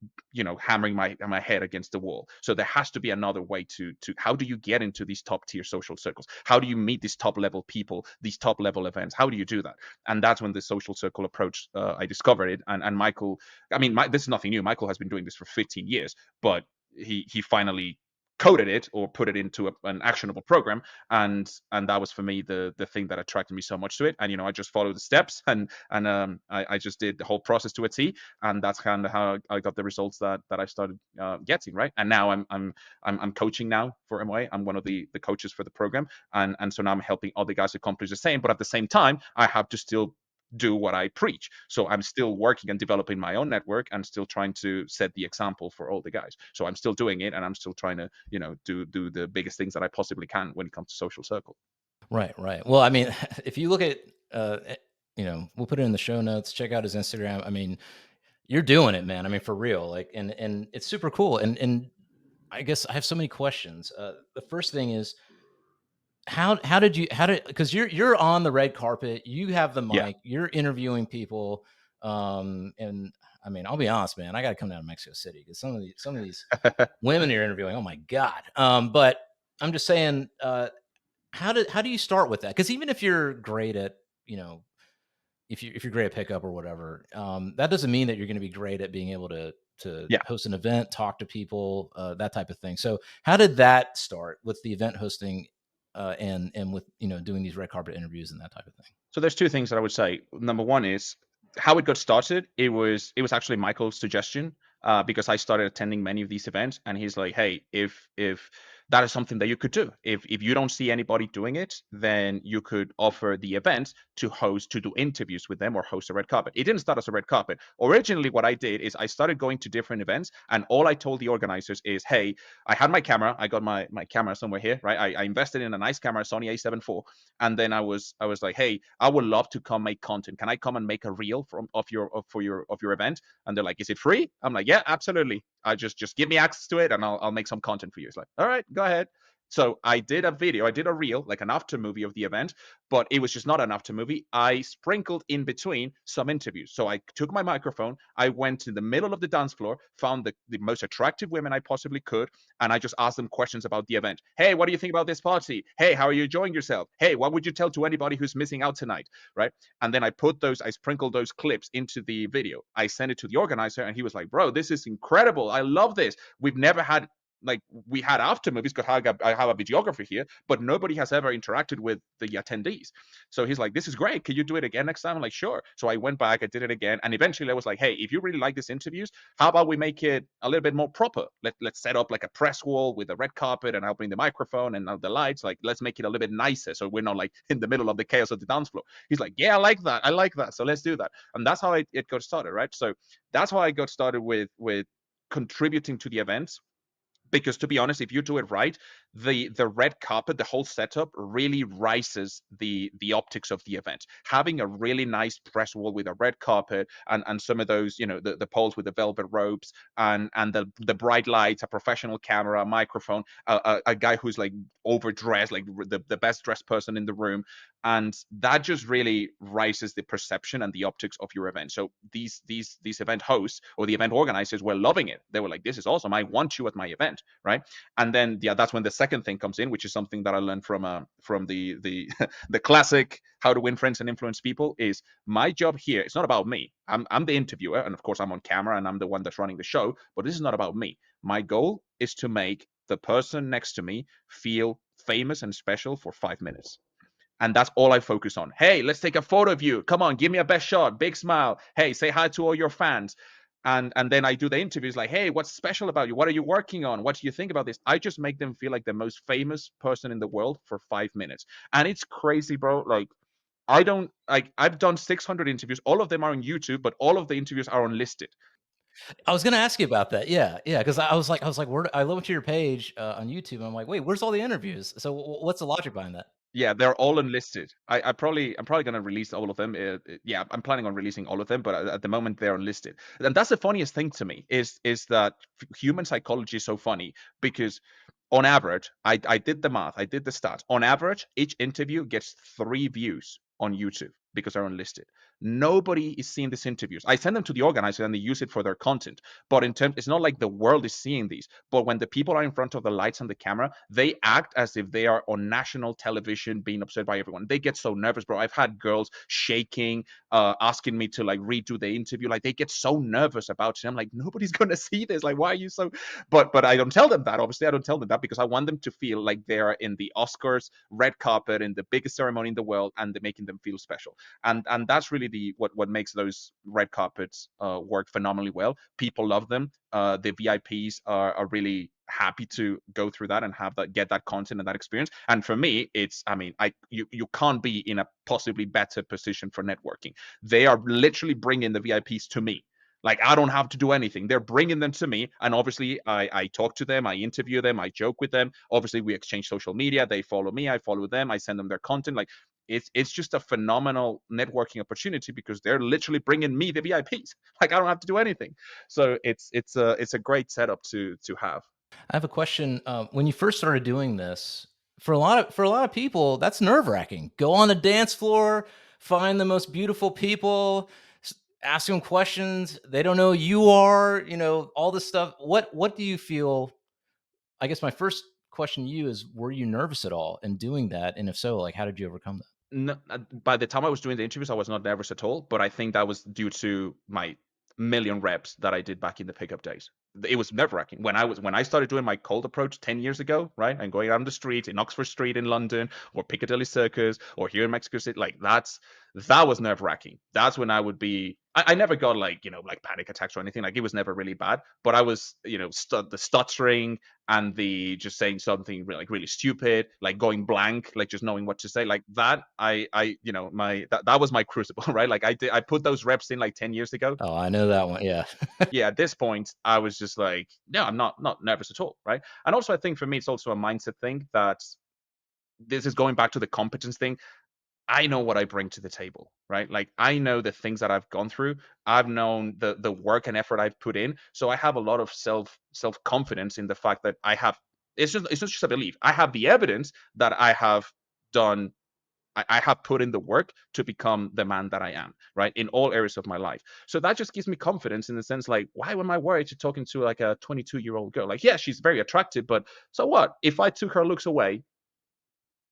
hammering my head against the wall. So there has to be another way to how do you get into these top tier social circles? How do you meet these top level people, these top level events? How do you do that? And that's when the social circle approach, I discovered it. And Michael, I mean, this is nothing new. Michael has been doing this for 15 years, but he finally coded it or put it into an actionable program, and that was for me the thing that attracted me so much to it. And I just followed the steps, and I just did the whole process to a T, and that's kind of how I got the results that I started getting, right. And now I'm coaching now for MOA. I'm one of the coaches for the program, and so now I'm helping other guys accomplish the same, but at the same time I have to still do what I preach. So I'm still working and developing my own network and still trying to set the example for all the guys. So I'm still doing it, and I'm still trying to, do the biggest things that I possibly can when it comes to social circle. Right. Well, I mean, if you look at, we'll put it in the show notes. Check out his Instagram. I mean, you're doing it, man. I mean, for real. Like, and it's super cool. And I guess I have so many questions. The first thing is, how did because you're on the red carpet, you have the mic, you're interviewing people, and I mean, I'll be honest, man, I got to come down to Mexico City because some of these women you're interviewing, oh my god. But I'm just saying, how do you start with that? Because even if you're great at, if you're great at pickup or whatever, that doesn't mean that you're going to be great at being able to host an event, talk to people, that type of thing. So how did that start with the event hosting, and with doing these red carpet interviews and that type of thing? So there's two things that I would say. Number one is how it got started. It was actually Michael's suggestion, because I started attending many of these events, and he's like, "Hey, if that is something that you could do, if you don't see anybody doing it, then you could offer the event to do interviews with them or host a red carpet." It didn't start as a red carpet. Originally, what I did is I started going to different events, and all I told the organizers is, "Hey, I had my camera. I got my camera somewhere here, right? I invested in a nice camera, Sony A7 IV, and then I was like, hey, I would love to come make content. Can I come and make a reel of your event?" And they're like, "Is it free?" I'm like, "Yeah, absolutely. I just give me access to it, and I'll make some content for you." It's like, "All right, go ahead." So I did a reel, like an after movie of the event, but it was just not an after movie. I sprinkled in between some interviews. So I took my microphone, I went to the middle of the dance floor, found the most attractive women I possibly could, and I just asked them questions about the event. "Hey, what do you think about this party? Hey, how are you enjoying yourself? Hey, what would you tell to anybody who's missing out tonight?" Right? And then I sprinkled those clips into the video. I sent it to the organizer, and he was like, "Bro, this is incredible. I love this. We've never had, like, we had after movies because I have a videographer here, but nobody has ever interacted with the attendees." So he's like, "This is great. Can you do it again next time?" I'm like, "Sure." So I went back, I did it again, and eventually I was like, "Hey, if you really like these interviews, how about we make it a little bit more proper? Let's set up like a press wall with a red carpet, and I'll bring the microphone and the lights. Like, let's make it a little bit nicer, so we're not like in the middle of the chaos of the dance floor." He's like, "Yeah, I like that. I like that. So let's do that." And that's how it got started, right? So that's how I got started with contributing to the events. Because to be honest, if you do it right, the red carpet, the whole setup really rises the optics of the event. Having a really nice press wall with a red carpet, and some of those, the poles with the velvet ropes, and the bright lights, a professional camera, a microphone, a guy who's like overdressed, like the best dressed person in the room, and that just really rises the perception and the optics of your event. So these event hosts or the event organizers were loving it. They were like, "This is awesome. I want you at my event." Right? And then that's when the second thing comes in, which is something that I learned from the the classic How to Win Friends and Influence People. Is my job here, it's not about me. I'm the interviewer, and of course I'm on camera, and I'm the one that's running the show, but this is not about me. My goal is to make the person next to me feel famous and special for 5 minutes. And that's all I focus on. "Hey, let's take a photo of you. Come on, give me a best shot. Big smile. Hey, say hi to all your fans." And then I do the interviews like, "Hey, what's special about you? What are you working on? What do you think about this?" I just make them feel like the most famous person in the world for 5 minutes. And it's crazy, bro. Like, I've done 600 interviews. All of them are on YouTube, but all of the interviews are unlisted. I was gonna ask you about that. Yeah, because I was like, I went to your page on YouTube, and I'm like, wait, where's all the interviews? So what's the logic behind that? Yeah, they're all unlisted. I'm probably gonna release all of them. Yeah, I'm planning on releasing all of them, but at the moment they're unlisted. And that's the funniest thing to me is that human psychology is so funny, because on average, I did the math, I did the stats. On average, each interview gets 3 views on YouTube. because they're unlisted. Nobody is seeing these interviews. I send them to the organizer and they use it for their content. But in terms, it's not like the world is seeing these. But when the people are in front of the lights and the camera, they act as if they are on national television being observed by everyone. They get so nervous, bro. I've had girls shaking, asking me to like redo the interview. Like they get so nervous about it. I'm like, nobody's gonna see this. Like, why are you so? But I don't tell them that. Obviously, I don't tell them that because I want them to feel like they are in the Oscars red carpet in the biggest ceremony in the world, and they're making them feel special. And that's really the what makes those red carpets work phenomenally well. People love them. The VIPs are really happy to go through that and have that, get that content and that experience. And for me, it's, I mean, you can't be in a possibly better position for networking. They are literally bringing the VIPs to me. Like I don't have to do anything. They're bringing them to me, and obviously I talk to them, I interview them, I joke with them. Obviously we exchange social media. They follow me, I follow them. I send them their content. Like it's just a phenomenal networking opportunity because they're literally bringing me the VIPs. Like I don't have to do anything. So it's a great setup to have. I have a question. When you first started doing this, for a lot of people, that's nerve wracking. Go on the dance floor, find the most beautiful people, ask them questions. They don't know who you are. You know all this stuff. What do you feel? I guess my first question to you is: were you nervous at all in doing that? And if so, like, how did you overcome that? No, by the time I was doing the interviews, I was not nervous at all. But I think that was due to my million reps that I did back in the pickup days. It was nerve wracking when I started doing my cold approach 10 years ago, right? And going around the street in Oxford Street in London or Piccadilly Circus or here in Mexico City, like that was nerve wracking. That's when I would be. I never got like like panic attacks or anything. Like it was never really bad. But I was the stuttering and the just saying something like really stupid, like going blank, like just knowing what to say, like that. I my that was my crucible, right? Like I put those reps in like 10 years ago. Oh, I know that one. Yeah. Yeah, at this point, I was just like, no, I'm not nervous at all, right? And also, I think for me, it's also a mindset thing that this is going back to the competence thing. I know what I bring to the table, right? Like I know the things that I've gone through. I've known the work and effort I've put in. So I have a lot of self confidence in the fact that I have. It's not just a belief. I have the evidence that I have done. I have put in the work to become the man that I am, right? In all areas of my life. So that just gives me confidence in the sense like, why am I worried to talking to like a 22-year-old girl? Like, yeah, she's very attractive, but so what? If I took her looks away,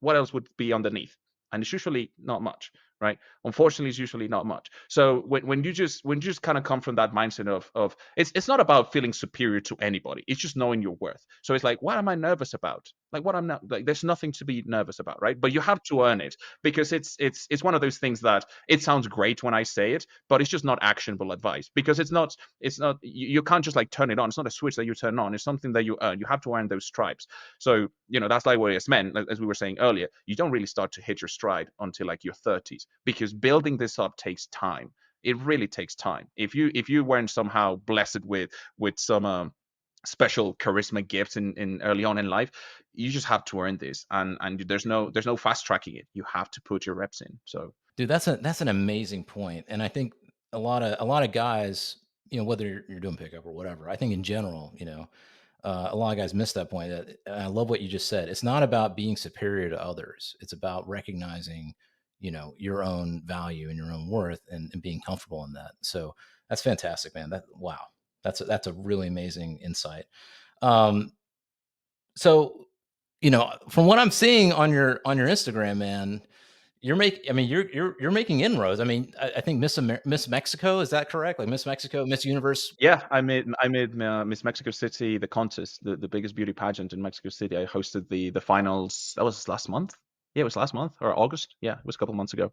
what else would be underneath? And it's usually not much, right? Unfortunately, it's usually not much. So when you just kind of come from that mindset of it's not about feeling superior to anybody. It's just knowing your worth. So it's like, what am I nervous about? Like what I'm not like there's nothing to be nervous about, right? But you have to earn it because it's one of those things that it sounds great when I say it, but it's just not actionable advice because it's not you can't just like turn it on. It's not a switch that you turn on. It's something that you earn. You have to earn those stripes. So, that's like where as men, as we were saying earlier, you don't really start to hit your stride until like your 30s because building this up takes time. It really takes time. If you weren't somehow blessed with some special charisma gifts in early on in life, you just have to earn this, and there's no fast tracking it. You have to put your reps in. So Dude, that's an amazing point, and I think a lot of guys, whether you're doing pickup or whatever, I think in general, a lot of guys miss that point. And I love what you just said. It's not about being superior to others. It's about recognizing, your own value and your own worth, and being comfortable in that. So that's fantastic, man. Wow, that's a really amazing insight. Um, so, from what I'm seeing on your Instagram, man, you're making inroads. I mean, I think Miss Mexico, is that correct? Like Miss Mexico, Miss Universe. yeah, I made Miss Mexico City, the contest, the biggest beauty pageant in Mexico City. I hosted the finals. That was last month. Yeah, it was last month or August. Yeah, it was a couple months ago.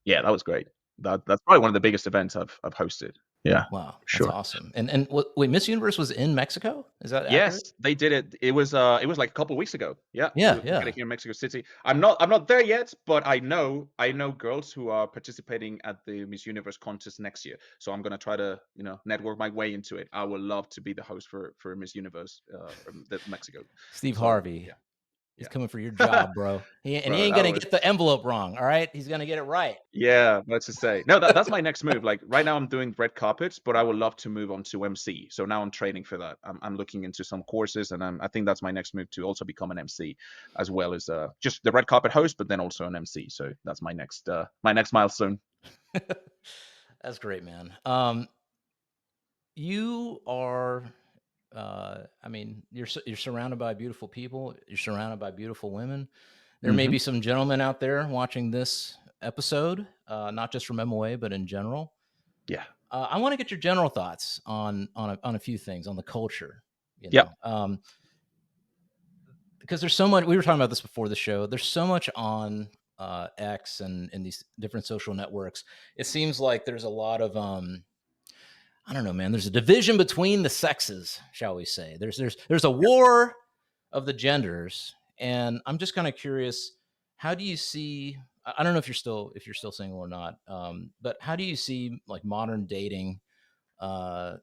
Yeah, that was great. That's probably one of the biggest events I've hosted. Yeah, Wow, that's sure. awesome. And wait, Miss Universe was in Mexico? Is that Yes, accurate? they did it. It was like a couple of weeks ago. Yeah, Yeah, we got yeah. it here in Mexico City. I'm not there yet, but I know girls who are participating at the Miss Universe contest next year. So I'm gonna try to network my way into it. I would love to be the host for Miss Universe, the Mexico. Steve So Harvey. yeah. He's coming for your job, bro. He Bro, ain't that gonna was get the envelope wrong. All right, he's gonna get it right. yeah. Let's just say no. That's my next move. Like right now, I'm doing red carpets, but I would love to move on to MC. So now I'm training for that. I'm looking into some courses, and I think that's my next move to also become an MC, as well as just the red carpet host, but then also an MC. So that's my next milestone. That's great, man. You are, I mean, you're surrounded by beautiful people. You're surrounded by beautiful women. There may Mhm. be some gentlemen out there watching this episode, not just from MOA, but in general. Yeah. I want to get your general thoughts on a few things on the culture. You Yep. know, because there's so much. We were talking about this before the show. There's so much on X and these different social networks. It seems like there's a lot of I don't know, man. There's a division between the sexes, shall we say? There's a war of the genders, and I'm just kind of curious. How do you see? I don't know if you're still single or not, but how do you see like modern dating? Uh,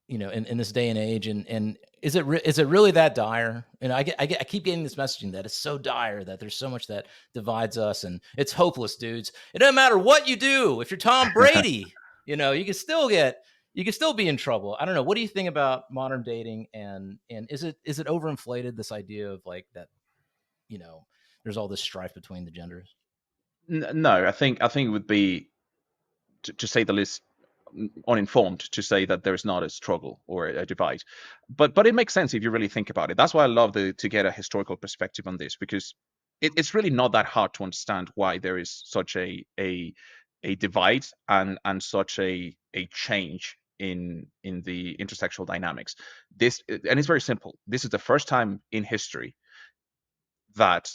in this day and age, and is it really that dire? And I keep getting this messaging that it's so dire that there's so much that divides us, and it's hopeless, dudes. It doesn't matter what you do. If you're Tom Brady, you can still be in trouble. I don't know. What do you think about modern dating, and is it overinflated, this idea of like that? There's all this strife between the genders. No, I think it would be, to say the least, uninformed to say that there's not a struggle or a divide. But it makes sense if you really think about it. That's why I love to get a historical perspective on this, because it's really not that hard to understand why there is such a divide and such a change in the intersexual dynamics. And it's very simple. This is the first time in history that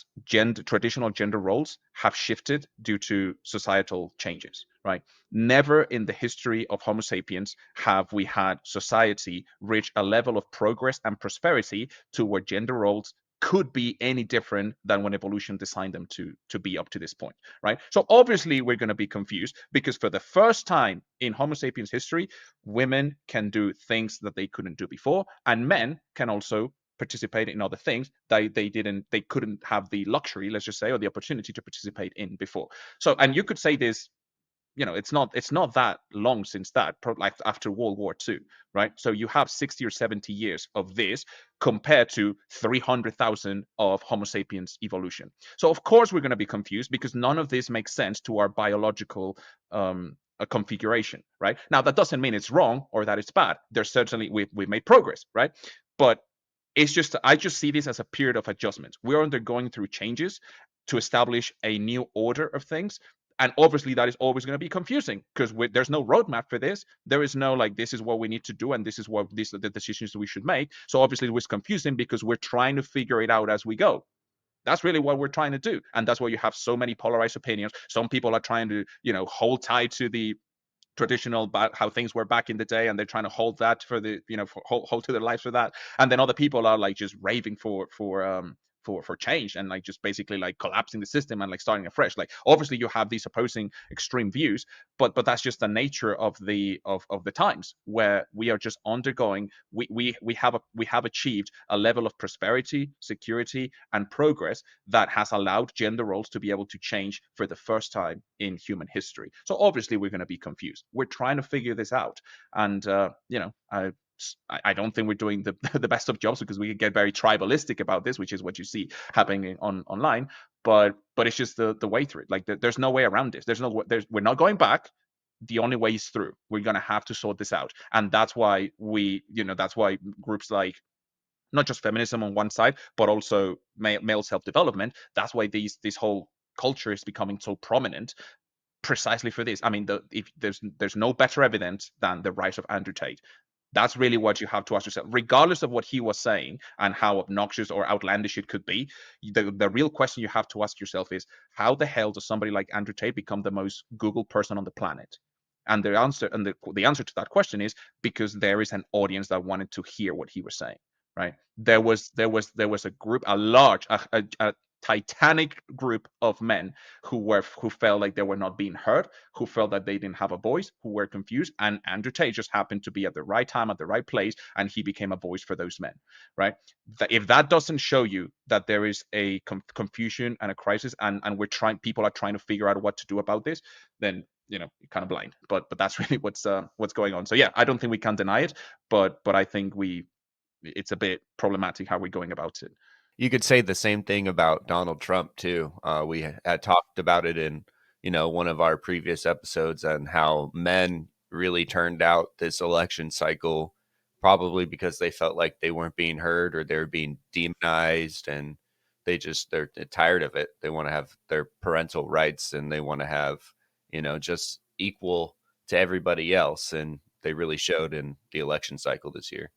traditional gender roles have shifted due to societal changes, right? Never in the history of Homo sapiens have we had society reach a level of progress and prosperity to where gender roles could be any different than when evolution designed them to be up to this point, right? So obviously we're going to be confused, because for the first time in Homo sapiens history, women can do things that they couldn't do before, and men can also participate in other things that they couldn't have the luxury, let's just say, or the opportunity to participate in before. So, and you could say this, it's not that long since that, like after World War II, right? So you have 60 or 70 years of this compared to 300,000 of Homo sapiens evolution. So of course we're going to be confused, because none of this makes sense to our biological configuration, right? Now that doesn't mean it's wrong or that it's bad. There's certainly, we've made progress, right? But I just see this as a period of adjustment. We're undergoing through changes to establish a new order of things. And obviously that is always going to be confusing, because there's no roadmap for this. There is no like, this is what we need to do, and this is what these are the decisions we should make. So obviously it was confusing, because we're trying to figure it out as we go. That's really what we're trying to do. And that's why you have so many polarized opinions. Some people are trying to, hold tight to the traditional about how things were back in the day, and they're trying to hold that for the hold to their lives for that. And then other people are like just raving for change, and like just basically like collapsing the system and like starting afresh. Like obviously you have these opposing extreme views, but that's just the nature of the times, where we are just undergoing. We have achieved a level of prosperity, security, and progress that has allowed gender roles to be able to change for the first time in human history. So obviously we're going to be confused. We're trying to figure this out, and I don't think we're doing the the best of jobs, because we can get very tribalistic about this, which is what you see happening online. But it's just the way through it. Like there's no way around this. We're not going back. The only way is through. We're gonna have to sort this out, and that's why that's why groups like, not just feminism on one side, but also male self-development. That's why this whole culture is becoming so prominent, precisely for this. I mean, if there's no better evidence than the rise of Andrew Tate. That's really what you have to ask yourself, regardless of what he was saying and how obnoxious or outlandish it could be. The real question you have to ask yourself is, how the hell does somebody like Andrew Tate become the most Googled person on the planet? And the answer to that question is because there is an audience that wanted to hear what he was saying. Right? There was a group, a titanic group of men who felt like they were not being heard, who felt that they didn't have a voice, who were confused, and Andrew Tate just happened to be at the right time at the right place, and he became a voice for those men, right? If that doesn't show you that there is a confusion and a crisis, and people are trying to figure out what to do about this, then you're kind of blind. But that's really what's going on. So yeah, I don't think we can deny it, but I think it's a bit problematic how we're going about it. You could say the same thing about Donald Trump too. We had talked about it in, one of our previous episodes, and how men really turned out this election cycle probably because they felt like they weren't being heard, or they were being demonized, and they're tired of it. They want to have their parental rights, and they want to have, just equal to everybody else. And they really showed in the election cycle this year.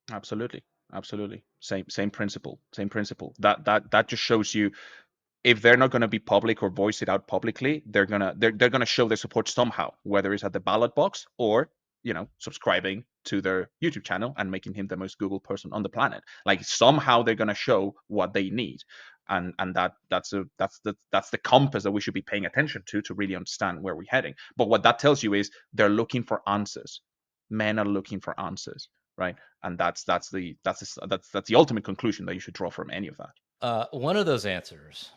Absolutely. Same principle. That just shows you, if they're not going to be public or voice it out publicly, they're gonna show their support somehow, whether it's at the ballot box or subscribing to their YouTube channel and making him the most Googled person on the planet. Like, somehow they're gonna show what they need, and that's the compass that we should be paying attention to really understand where we're heading. But what that tells you is they're looking for answers. Men are looking for answers, right? And that's the ultimate conclusion that you should draw from any of that. One of those answers,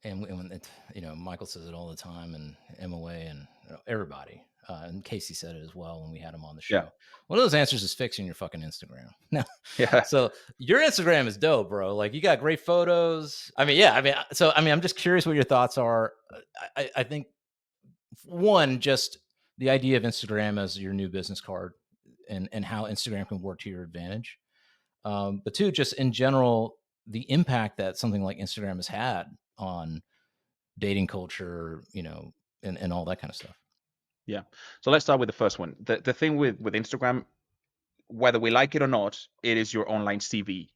and when it, Michael says it all the time, and MOA, and everybody, and Casey said it as well when we had him on the show. Yeah. One of those answers is fixing your fucking Instagram. Now, Yeah. so your Instagram is dope, bro. Like, you got great photos. I'm just curious what your thoughts are. I think, one, just the idea of Instagram as your new business card, and how Instagram can work to your advantage. But two, just in general, the impact that something like Instagram has had on dating culture, and all that kind of stuff. Yeah. So let's start with the first one. The thing with Instagram, whether we like it or not, it is your online CV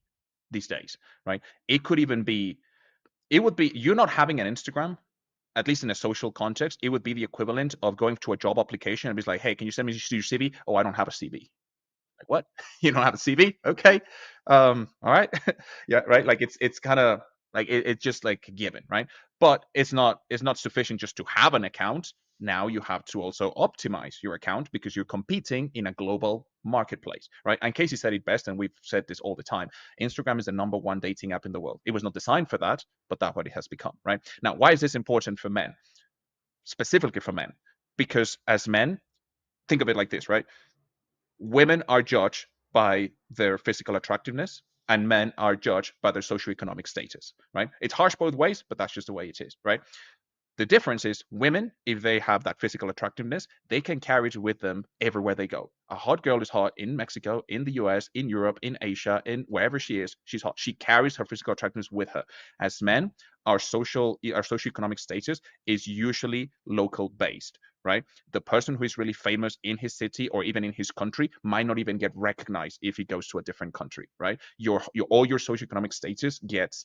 these days, right? It would be, you're not having an Instagram, at least in a social context, it would be the equivalent of going to a job application and be like, hey, can you send me your CV? Oh, I don't have a CV. Like, what? You don't have a CV? Okay. All right. Yeah, right. Like, it's kind of like it's just like a given, right? But it's not sufficient just to have an account. Now you have to also optimize your account, because you're competing in a global marketplace, right? And Casey said it best, and we've said this all the time. Instagram is the number one dating app in the world. It was not designed for that, but that's what it has become, right? Now, why is this important for men? Specifically for men, because as men, think of it like this, right? Women are judged by their physical attractiveness, and men are judged by their socioeconomic status, right? It's harsh both ways, but that's just the way it is, right? The difference is, women, if they have that physical attractiveness, they can carry it with them everywhere they go. A hot girl is hot in Mexico, in the US, in Europe, in Asia, in wherever she is, she's hot. She carries her physical attractiveness with her. As men, our socioeconomic status is usually local based, right? The person who is really famous in his city or even in his country might not even get recognized if he goes to a different country, right? All your socioeconomic status gets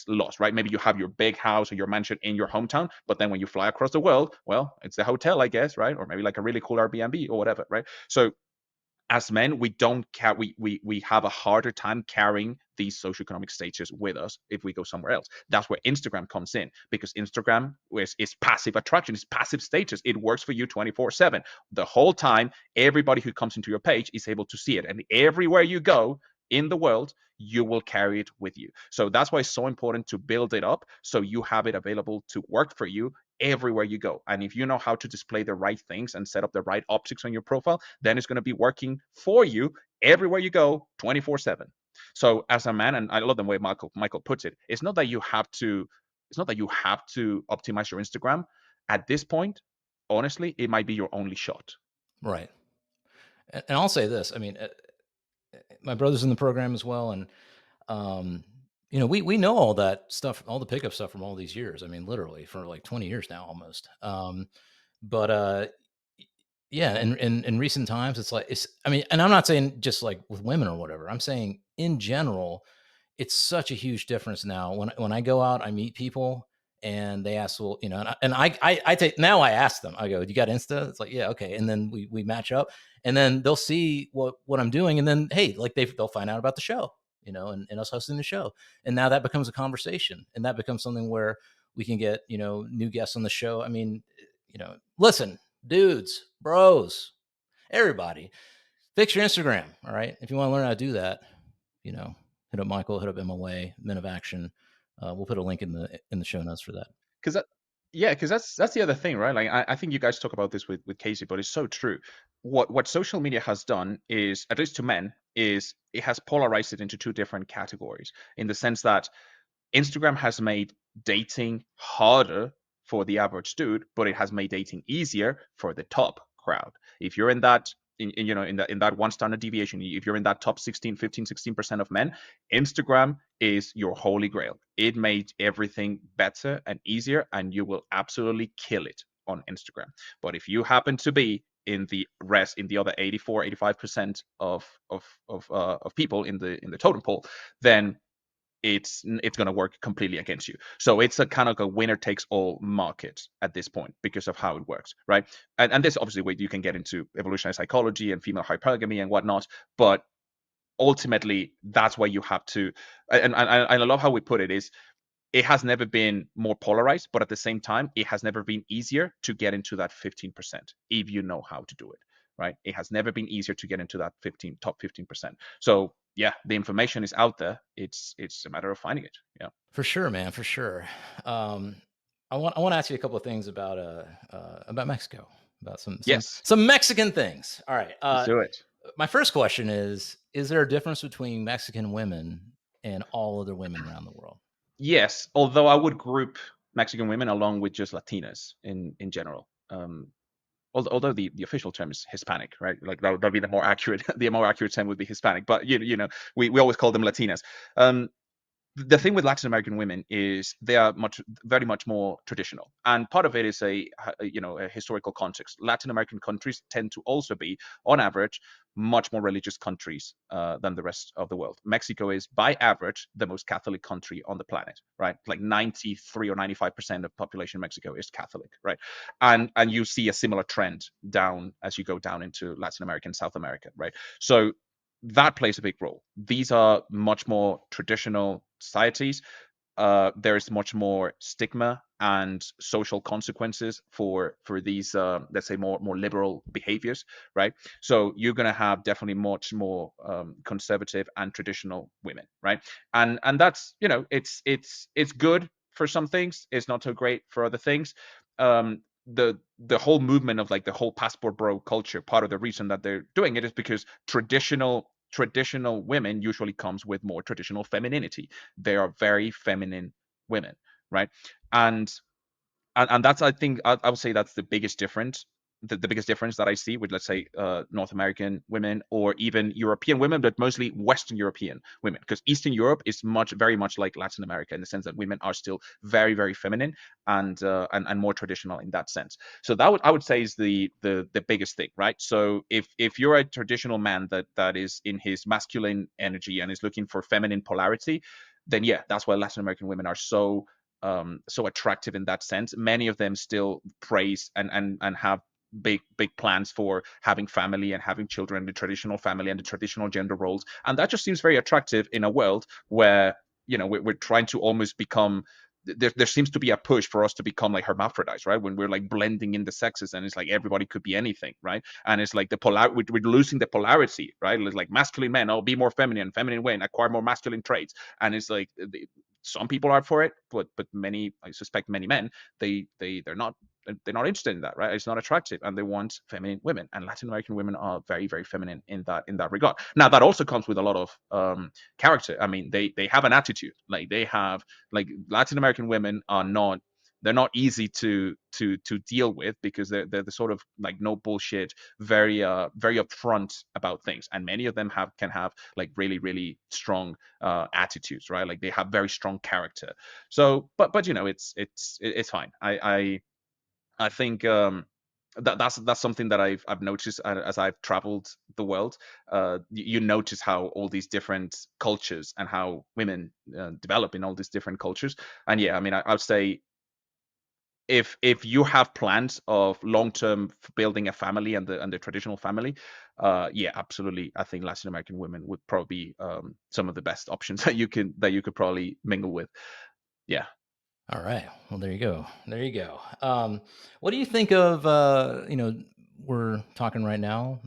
lost, right? Maybe you have your big house or your mansion in your hometown, but then when you fly across the world, well, it's the hotel, I guess, right? Or maybe like a really cool Airbnb or whatever, right? So as men, we have a harder time carrying these socioeconomic status with us if we go somewhere else. That's where Instagram comes in, because Instagram is passive attraction, it's passive status. It works for you 24/7. The whole time, everybody who comes into your page is able to see it, and everywhere you go in the world, you will carry it with you. So that's why it's so important to build it up, so you have it available to work for you everywhere you go. And if you know how to display the right things and set up the right optics on your profile, then it's going to be working for you everywhere you go, 24/7. So as a man, and I love the way Michael puts it, it's not that you have to optimize your Instagram. At this point, honestly, it might be your only shot. Right. And I'll say this. I mean, my brother's in the program as well, and we know all that stuff, all the pickup stuff from all these years. I mean, literally for like 20 years now, almost. But yeah, in recent times, and I'm not saying just like with women or whatever. I'm saying in general, it's such a huge difference now. When I go out, I meet people, and they ask, well, and I take, now I ask them, I go, you got Insta? It's like, yeah, okay. And then we match up, and then they'll see what I'm doing. And then, hey, like they'll find out about the show. and us hosting the show. And now that becomes a conversation, and that becomes something where we can get, new guests on the show. I mean, listen, dudes, bros, everybody, fix your Instagram. All right. If you want to learn how to do that, hit up Michael, hit up MOA, Men of Action. We'll put a link in the show notes for that. Because that's the other thing, right? Like I think you guys talk about this with Casey, but it's so true. What social media has done is, at least to men, is it has polarized it into two different categories, in the sense that Instagram has made dating harder for the average dude, but it has made dating easier for the top crowd. If you're in that in that one standard deviation, if you're in that top 16% of men, Instagram is your holy grail. It made everything better and easier, and you will absolutely kill it on Instagram. But if you happen to be in the other 84-85% of people in the totem pole, then it's going to work completely against you. So it's a kind of a winner takes all market at this point because of how it works, right? And this obviously way you can get into evolutionary psychology and female hypergamy and whatnot, but ultimately that's why you have to. And I love how we put it is, it has never been more polarized, but at the same time, it has never been easier to get into that 15% if you know how to do it, right? It has never been easier to get into that top 15%. So yeah, the information is out there. It's a matter of finding it. Yeah, For sure, man, for sure. I want to ask you a couple of things about Mexico, about yes, some Mexican things. All right. let's do it. My first question is there a difference between Mexican women and all other women around the world? Yes, although I would group Mexican women along with just Latinas in general. Although the official term is Hispanic, right? Like that'd be the more accurate the more accurate term would be Hispanic, but we always call them Latinas. The thing with Latin American women is they are very much more traditional, and part of it is a historical context. Latin American countries tend to also be, on average, much more religious countries than the rest of the world. Mexico is, by average, the most Catholic country on the planet, right? Like 93 or 95% of population in Mexico is Catholic, right? And you see a similar trend down as you go down into Latin America and South America, right? So that plays a big role. These are much more traditional societies. There is much more stigma and social consequences for these, let's say, more liberal behaviors, right? So you're going to have definitely much more conservative and traditional women, right? And that's, it's good for some things. It's not so great for other things. The whole movement of like the whole passport bro culture, part of the reason that they're doing it is because traditional women usually comes with more traditional femininity. They are very feminine women, right? And that's, I think, I would say that's the biggest difference. The biggest difference that I see with, let's say, North American women or even European women, but mostly Western European women, because Eastern Europe is very much like Latin America in the sense that women are still very, very feminine and more traditional in that sense. So I would say is the biggest thing, right? So if you're a traditional man that is in his masculine energy and is looking for feminine polarity, then yeah, that's why Latin American women are so attractive in that sense. Many of them still praise and have big plans for having family and having children, the traditional family and the traditional gender roles, and that just seems very attractive in a world where we're trying to almost become. There seems to be a push for us to become like hermaphrodites, right? When we're like blending in the sexes, and it's like everybody could be anything, right? And it's like we're losing the polarity, right? It's like masculine men, be more feminine women, acquire more masculine traits, and it's like some people are for it, but many, I suspect many men, they're not interested in that, right? It's not attractive, and they want feminine women. And Latin American women are very, very feminine in that regard. Now, that also comes with a lot of character. I mean, they have an attitude. Like they have, like Latin American women are not. They're not easy to deal with because they're the sort of like no bullshit, very upfront about things, and many of them can have like really, really strong attitudes, right? Like they have very strong character. So, but it's fine. I think that's something that I've noticed as I've traveled the world. You notice how all these different cultures and how women develop in all these different cultures. And yeah, I mean, I would say if you have plans of long-term building a family and the traditional family, yeah, absolutely, I think Latin American women would probably be some of the best options that you could probably mingle with. Yeah. All right. Well, there you go. There you go. What do you think of, we're talking right now,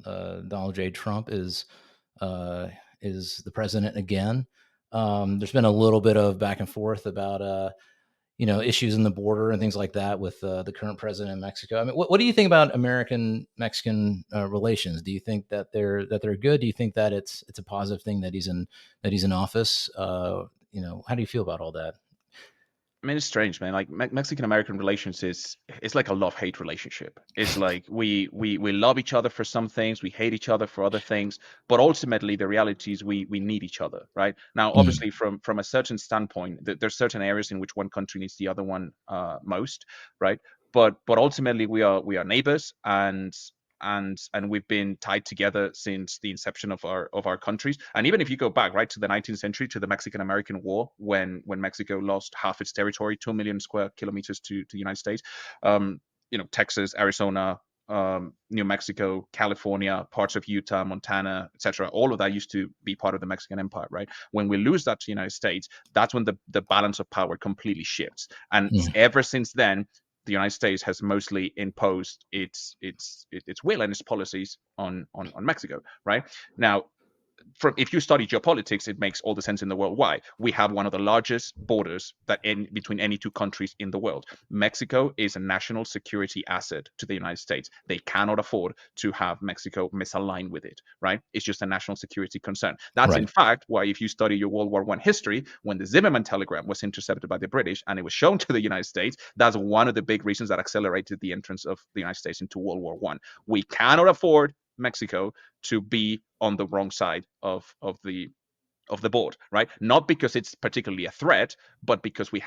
Donald J. Trump uh, is the president again. There's been a little bit of back and forth about, issues in the border and things like that with the current president of Mexico. I mean, what do you think about American Mexican relations? Do you think that they're good? Do you think that it's a positive thing that he's in office? How do you feel about all that? I mean, it's strange, man. Like Mexican American relations is it's like a love hate relationship. It's like we love each other for some things, we hate each other for other things, but ultimately the reality is we need each other, right? Now, Mm, obviously, from a certain standpoint, there's certain areas in which one country needs the other one most, right? But ultimately we are neighbors, and we've been tied together since the inception of our countries. And even if you go back right to the 19th century, to the Mexican American War, when Mexico lost half its territory, 2 million square kilometers to the United States, um, Texas, Arizona, New Mexico, California, parts of Utah, Montana, etc. All of that used to be part of the Mexican Empire, right? When we lose that to the United States, that's when the balance of power completely shifts. And mm, ever since then, the United States has mostly imposed its will and its policies on Mexico, right? Now, if you study geopolitics, it makes all the sense in the world. Why? We have one of the largest borders between any two countries in the world. Mexico is a national security asset to the United States. They cannot afford to have Mexico misaligned with it, right? It's just a national security concern. That's in right. fact why, if you study your World War I history, when the Zimmerman telegram was intercepted by the British and it was shown to the United States, that's one of the big reasons that accelerated the entrance of the United States into World War I. We cannot afford Mexico to be on the wrong side of the board, right? Not because it's particularly a threat, but because we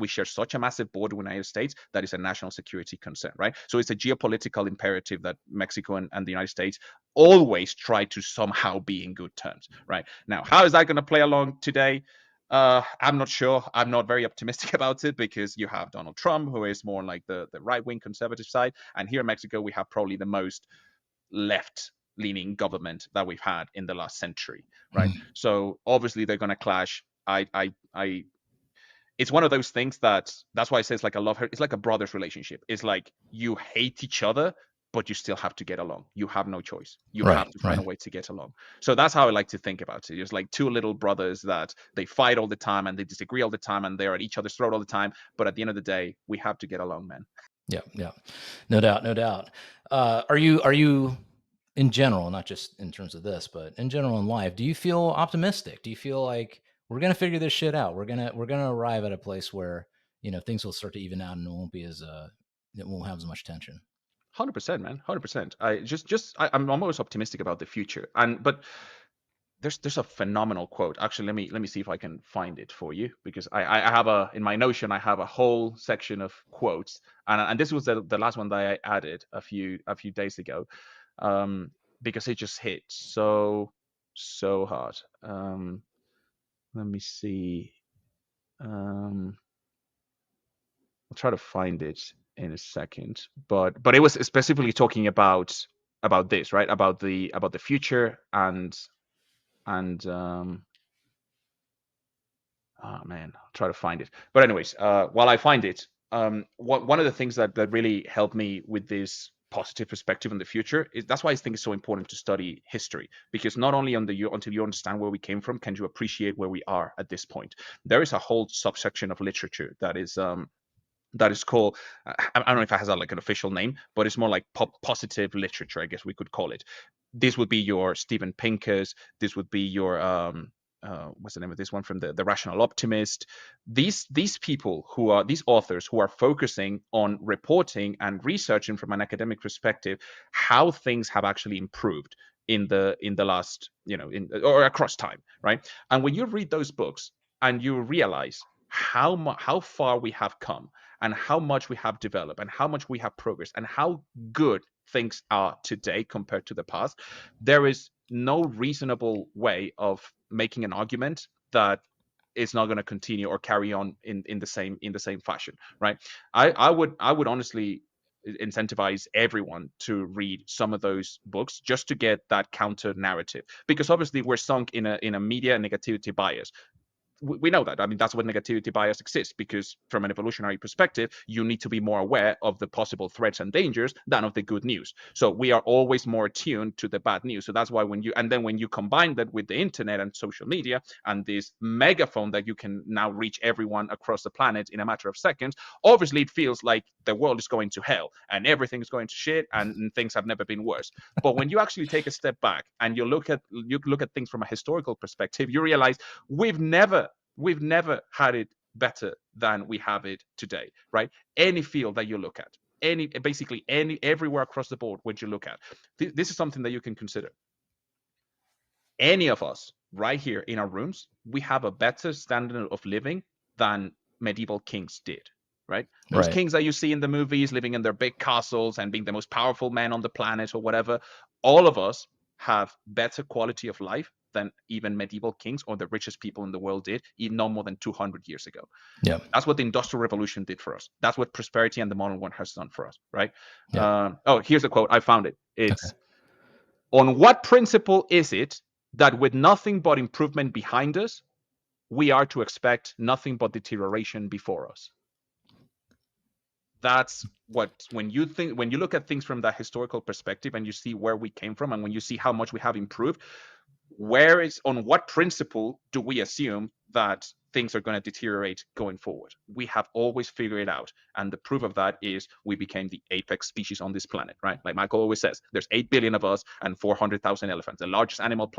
share such a massive border with the United States that is a national security concern, right? So it's a geopolitical imperative that Mexico and the United States always try to somehow be in good terms, right? Now, how is that going to play along today? I'm not sure. I'm not very optimistic about it, because you have Donald Trump, who is more like the right-wing conservative side, and here in Mexico we have probably the most left-leaning government that we've had in the last century, right? Mm, So obviously they're going to clash. I It's one of those things that's why it says like a love hate. It's like a brother's relationship. It's like you hate each other, but you still have to get along. You have no choice. You right. have to find Right. a way to get along. So that's how I like to think about it. It's like two little brothers that they fight all the time and they disagree all the time and they're at each other's throat all the time. But at the end of the day, we have to get along, man. Yeah. Yeah. No doubt. No doubt. Are you in general, not just in terms of this, but in general in life, do you feel optimistic? Do you feel like we're gonna figure this shit out? We're gonna arrive at a place where things will start to even out and it won't have as much tension. 100%, man. 100%. I'm almost optimistic about the future. But there's a phenomenal quote. Actually, let me see if I can find it for you, because I have in my Notion I have a whole section of quotes, and this was the last one that I added a few days ago, um, because it just hit so hard. Let me see. Um, I'll try to find it in a second, but it was specifically talking about this, right? About the future and oh man, I'll try to find it. But anyways, while I find it, one of the things that really helped me with this positive perspective on the future is that's why I think it's so important to study history, because not only until you understand where we came from can you appreciate where we are at this point. There is a whole subsection of literature that is called, I don't know if it has like an official name, but it's more like positive literature, I guess we could call it. This would be your Steven Pincus. This would be your what's the name of this one from the Rational Optimist. These people who are these authors who are focusing on reporting and researching from an academic perspective how things have actually improved in the last, or across time, right? And when you read those books and you realize how far we have come, and how much we have developed, and how much we have progressed, and how good things are today compared to the past, there is no reasonable way of making an argument that it's not going to continue or carry on in the same fashion, right? I would honestly incentivize everyone to read some of those books just to get that counter narrative, because obviously we're sunk in a media negativity bias. We know that. I mean, that's what negativity bias exists, because from an evolutionary perspective, you need to be more aware of the possible threats and dangers than of the good news. So we are always more attuned to the bad news. So that's why when you combine that with the internet and social media and this megaphone that you can now reach everyone across the planet in a matter of seconds, obviously it feels like the world is going to hell and everything is going to shit and things have never been worse. But when you actually take a step back and you look at things from a historical perspective, you realize we've never had it better than we have it today, right? Any field that you look at, everywhere across the board, which you look at, this is something that you can consider. Any of us right here in our rooms, we have a better standard of living than medieval kings did, right? Those kings that you see in the movies, living in their big castles and being the most powerful men on the planet or whatever, all of us have better quality of life than even medieval kings or the richest people in the world did, even no more than 200 years ago. Yeah. That's what the Industrial Revolution did for us. That's what prosperity and the modern one has done for us, right? Yeah. Here's a quote. I found it. It's, on what principle is it that with nothing but improvement behind us, we are to expect nothing but deterioration before us? That's what, when you look at things from that historical perspective and you see where we came from and when you see how much we have improved, on what principle do we assume that things are going to deteriorate going forward? We have always figured it out, and the proof of that is we became the apex species on this planet, right? Like Michael always says, there's 8 billion of us and 400,000 elephants, the largest animal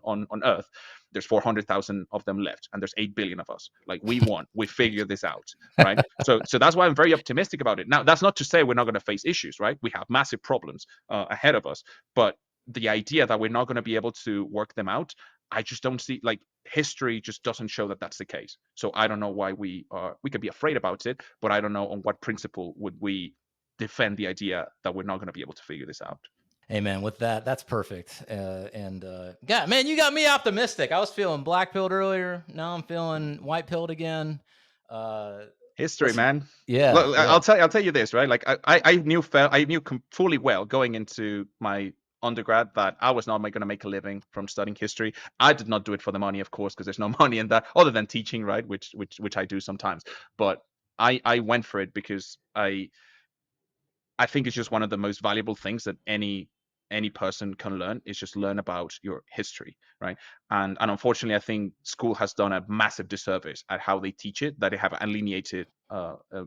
on Earth. There's 400,000 of them left, and there's 8 billion of us. Like, we won. We figured this out, right? So that's why I'm very optimistic about it. Now, that's not to say we're not going to face issues, right? We have massive problems ahead of us, but the idea that we're not going to be able to work them out, I just don't see, like, history just doesn't show that that's the case. So I don't know why we could be afraid about it, but I don't know on what principle would we defend the idea that we're not going to be able to figure this out. Hey man, with that's perfect. Yeah, man, you got me optimistic. I was feeling black pilled earlier. Now I'm feeling white pilled again. History, man. Yeah, Look, yeah. I'll tell you this, right? Like, I knew fully well going into my undergrad that I was not going to make a living from studying history. I did not do it for the money, of course, because there's no money in that other than teaching, right? Which I do sometimes. But I went for it because I think it's just one of the most valuable things that any person can learn, is just learn about your history, right? And unfortunately, I think school has done a massive disservice at how they teach it, that they have alienated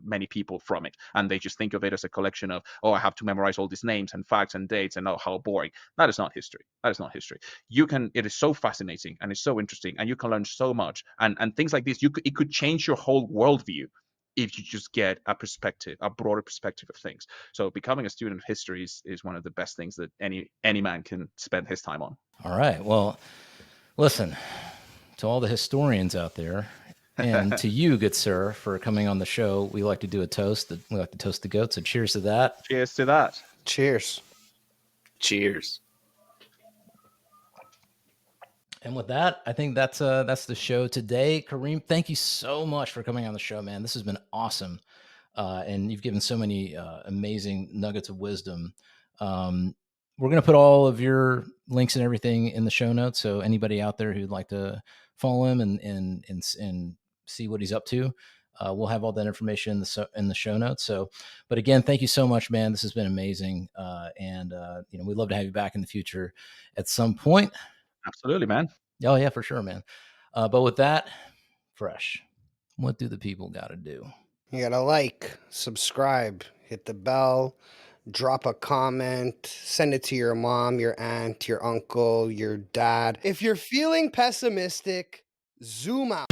many people from it, and they just think of it as a collection of, oh, I have to memorize all these names and facts and dates, and oh, how boring. That is not history. That is not history. It is so fascinating and it's so interesting, and you can learn so much, and things like this, it could change your whole worldview if you just get a broader perspective of things. So becoming a student of history is one of the best things that any man can spend his time on. All right. Well, listen, to all the historians out there, and to you, good sir, for coming on the show, we like to do a toast. We like to toast the goat. So cheers to that. Cheers to that. Cheers. Cheers. And with that, I think that's the show today. Karim, thank you so much for coming on the show, man. This has been awesome. And you've given so many amazing nuggets of wisdom. We're going to put all of your links and everything in the show notes. So anybody out there who'd like to follow him and see what he's up to, we'll have all that information in the show notes. So, but again, thank you so much, man. This has been amazing. And we'd love to have you back in the future at some point. Absolutely, man. Oh yeah, for sure, man. But with that, Fresh, what do the people got to do? You got to like, subscribe, hit the bell, drop a comment, send it to your mom, your aunt, your uncle, your dad. If you're feeling pessimistic, zoom out.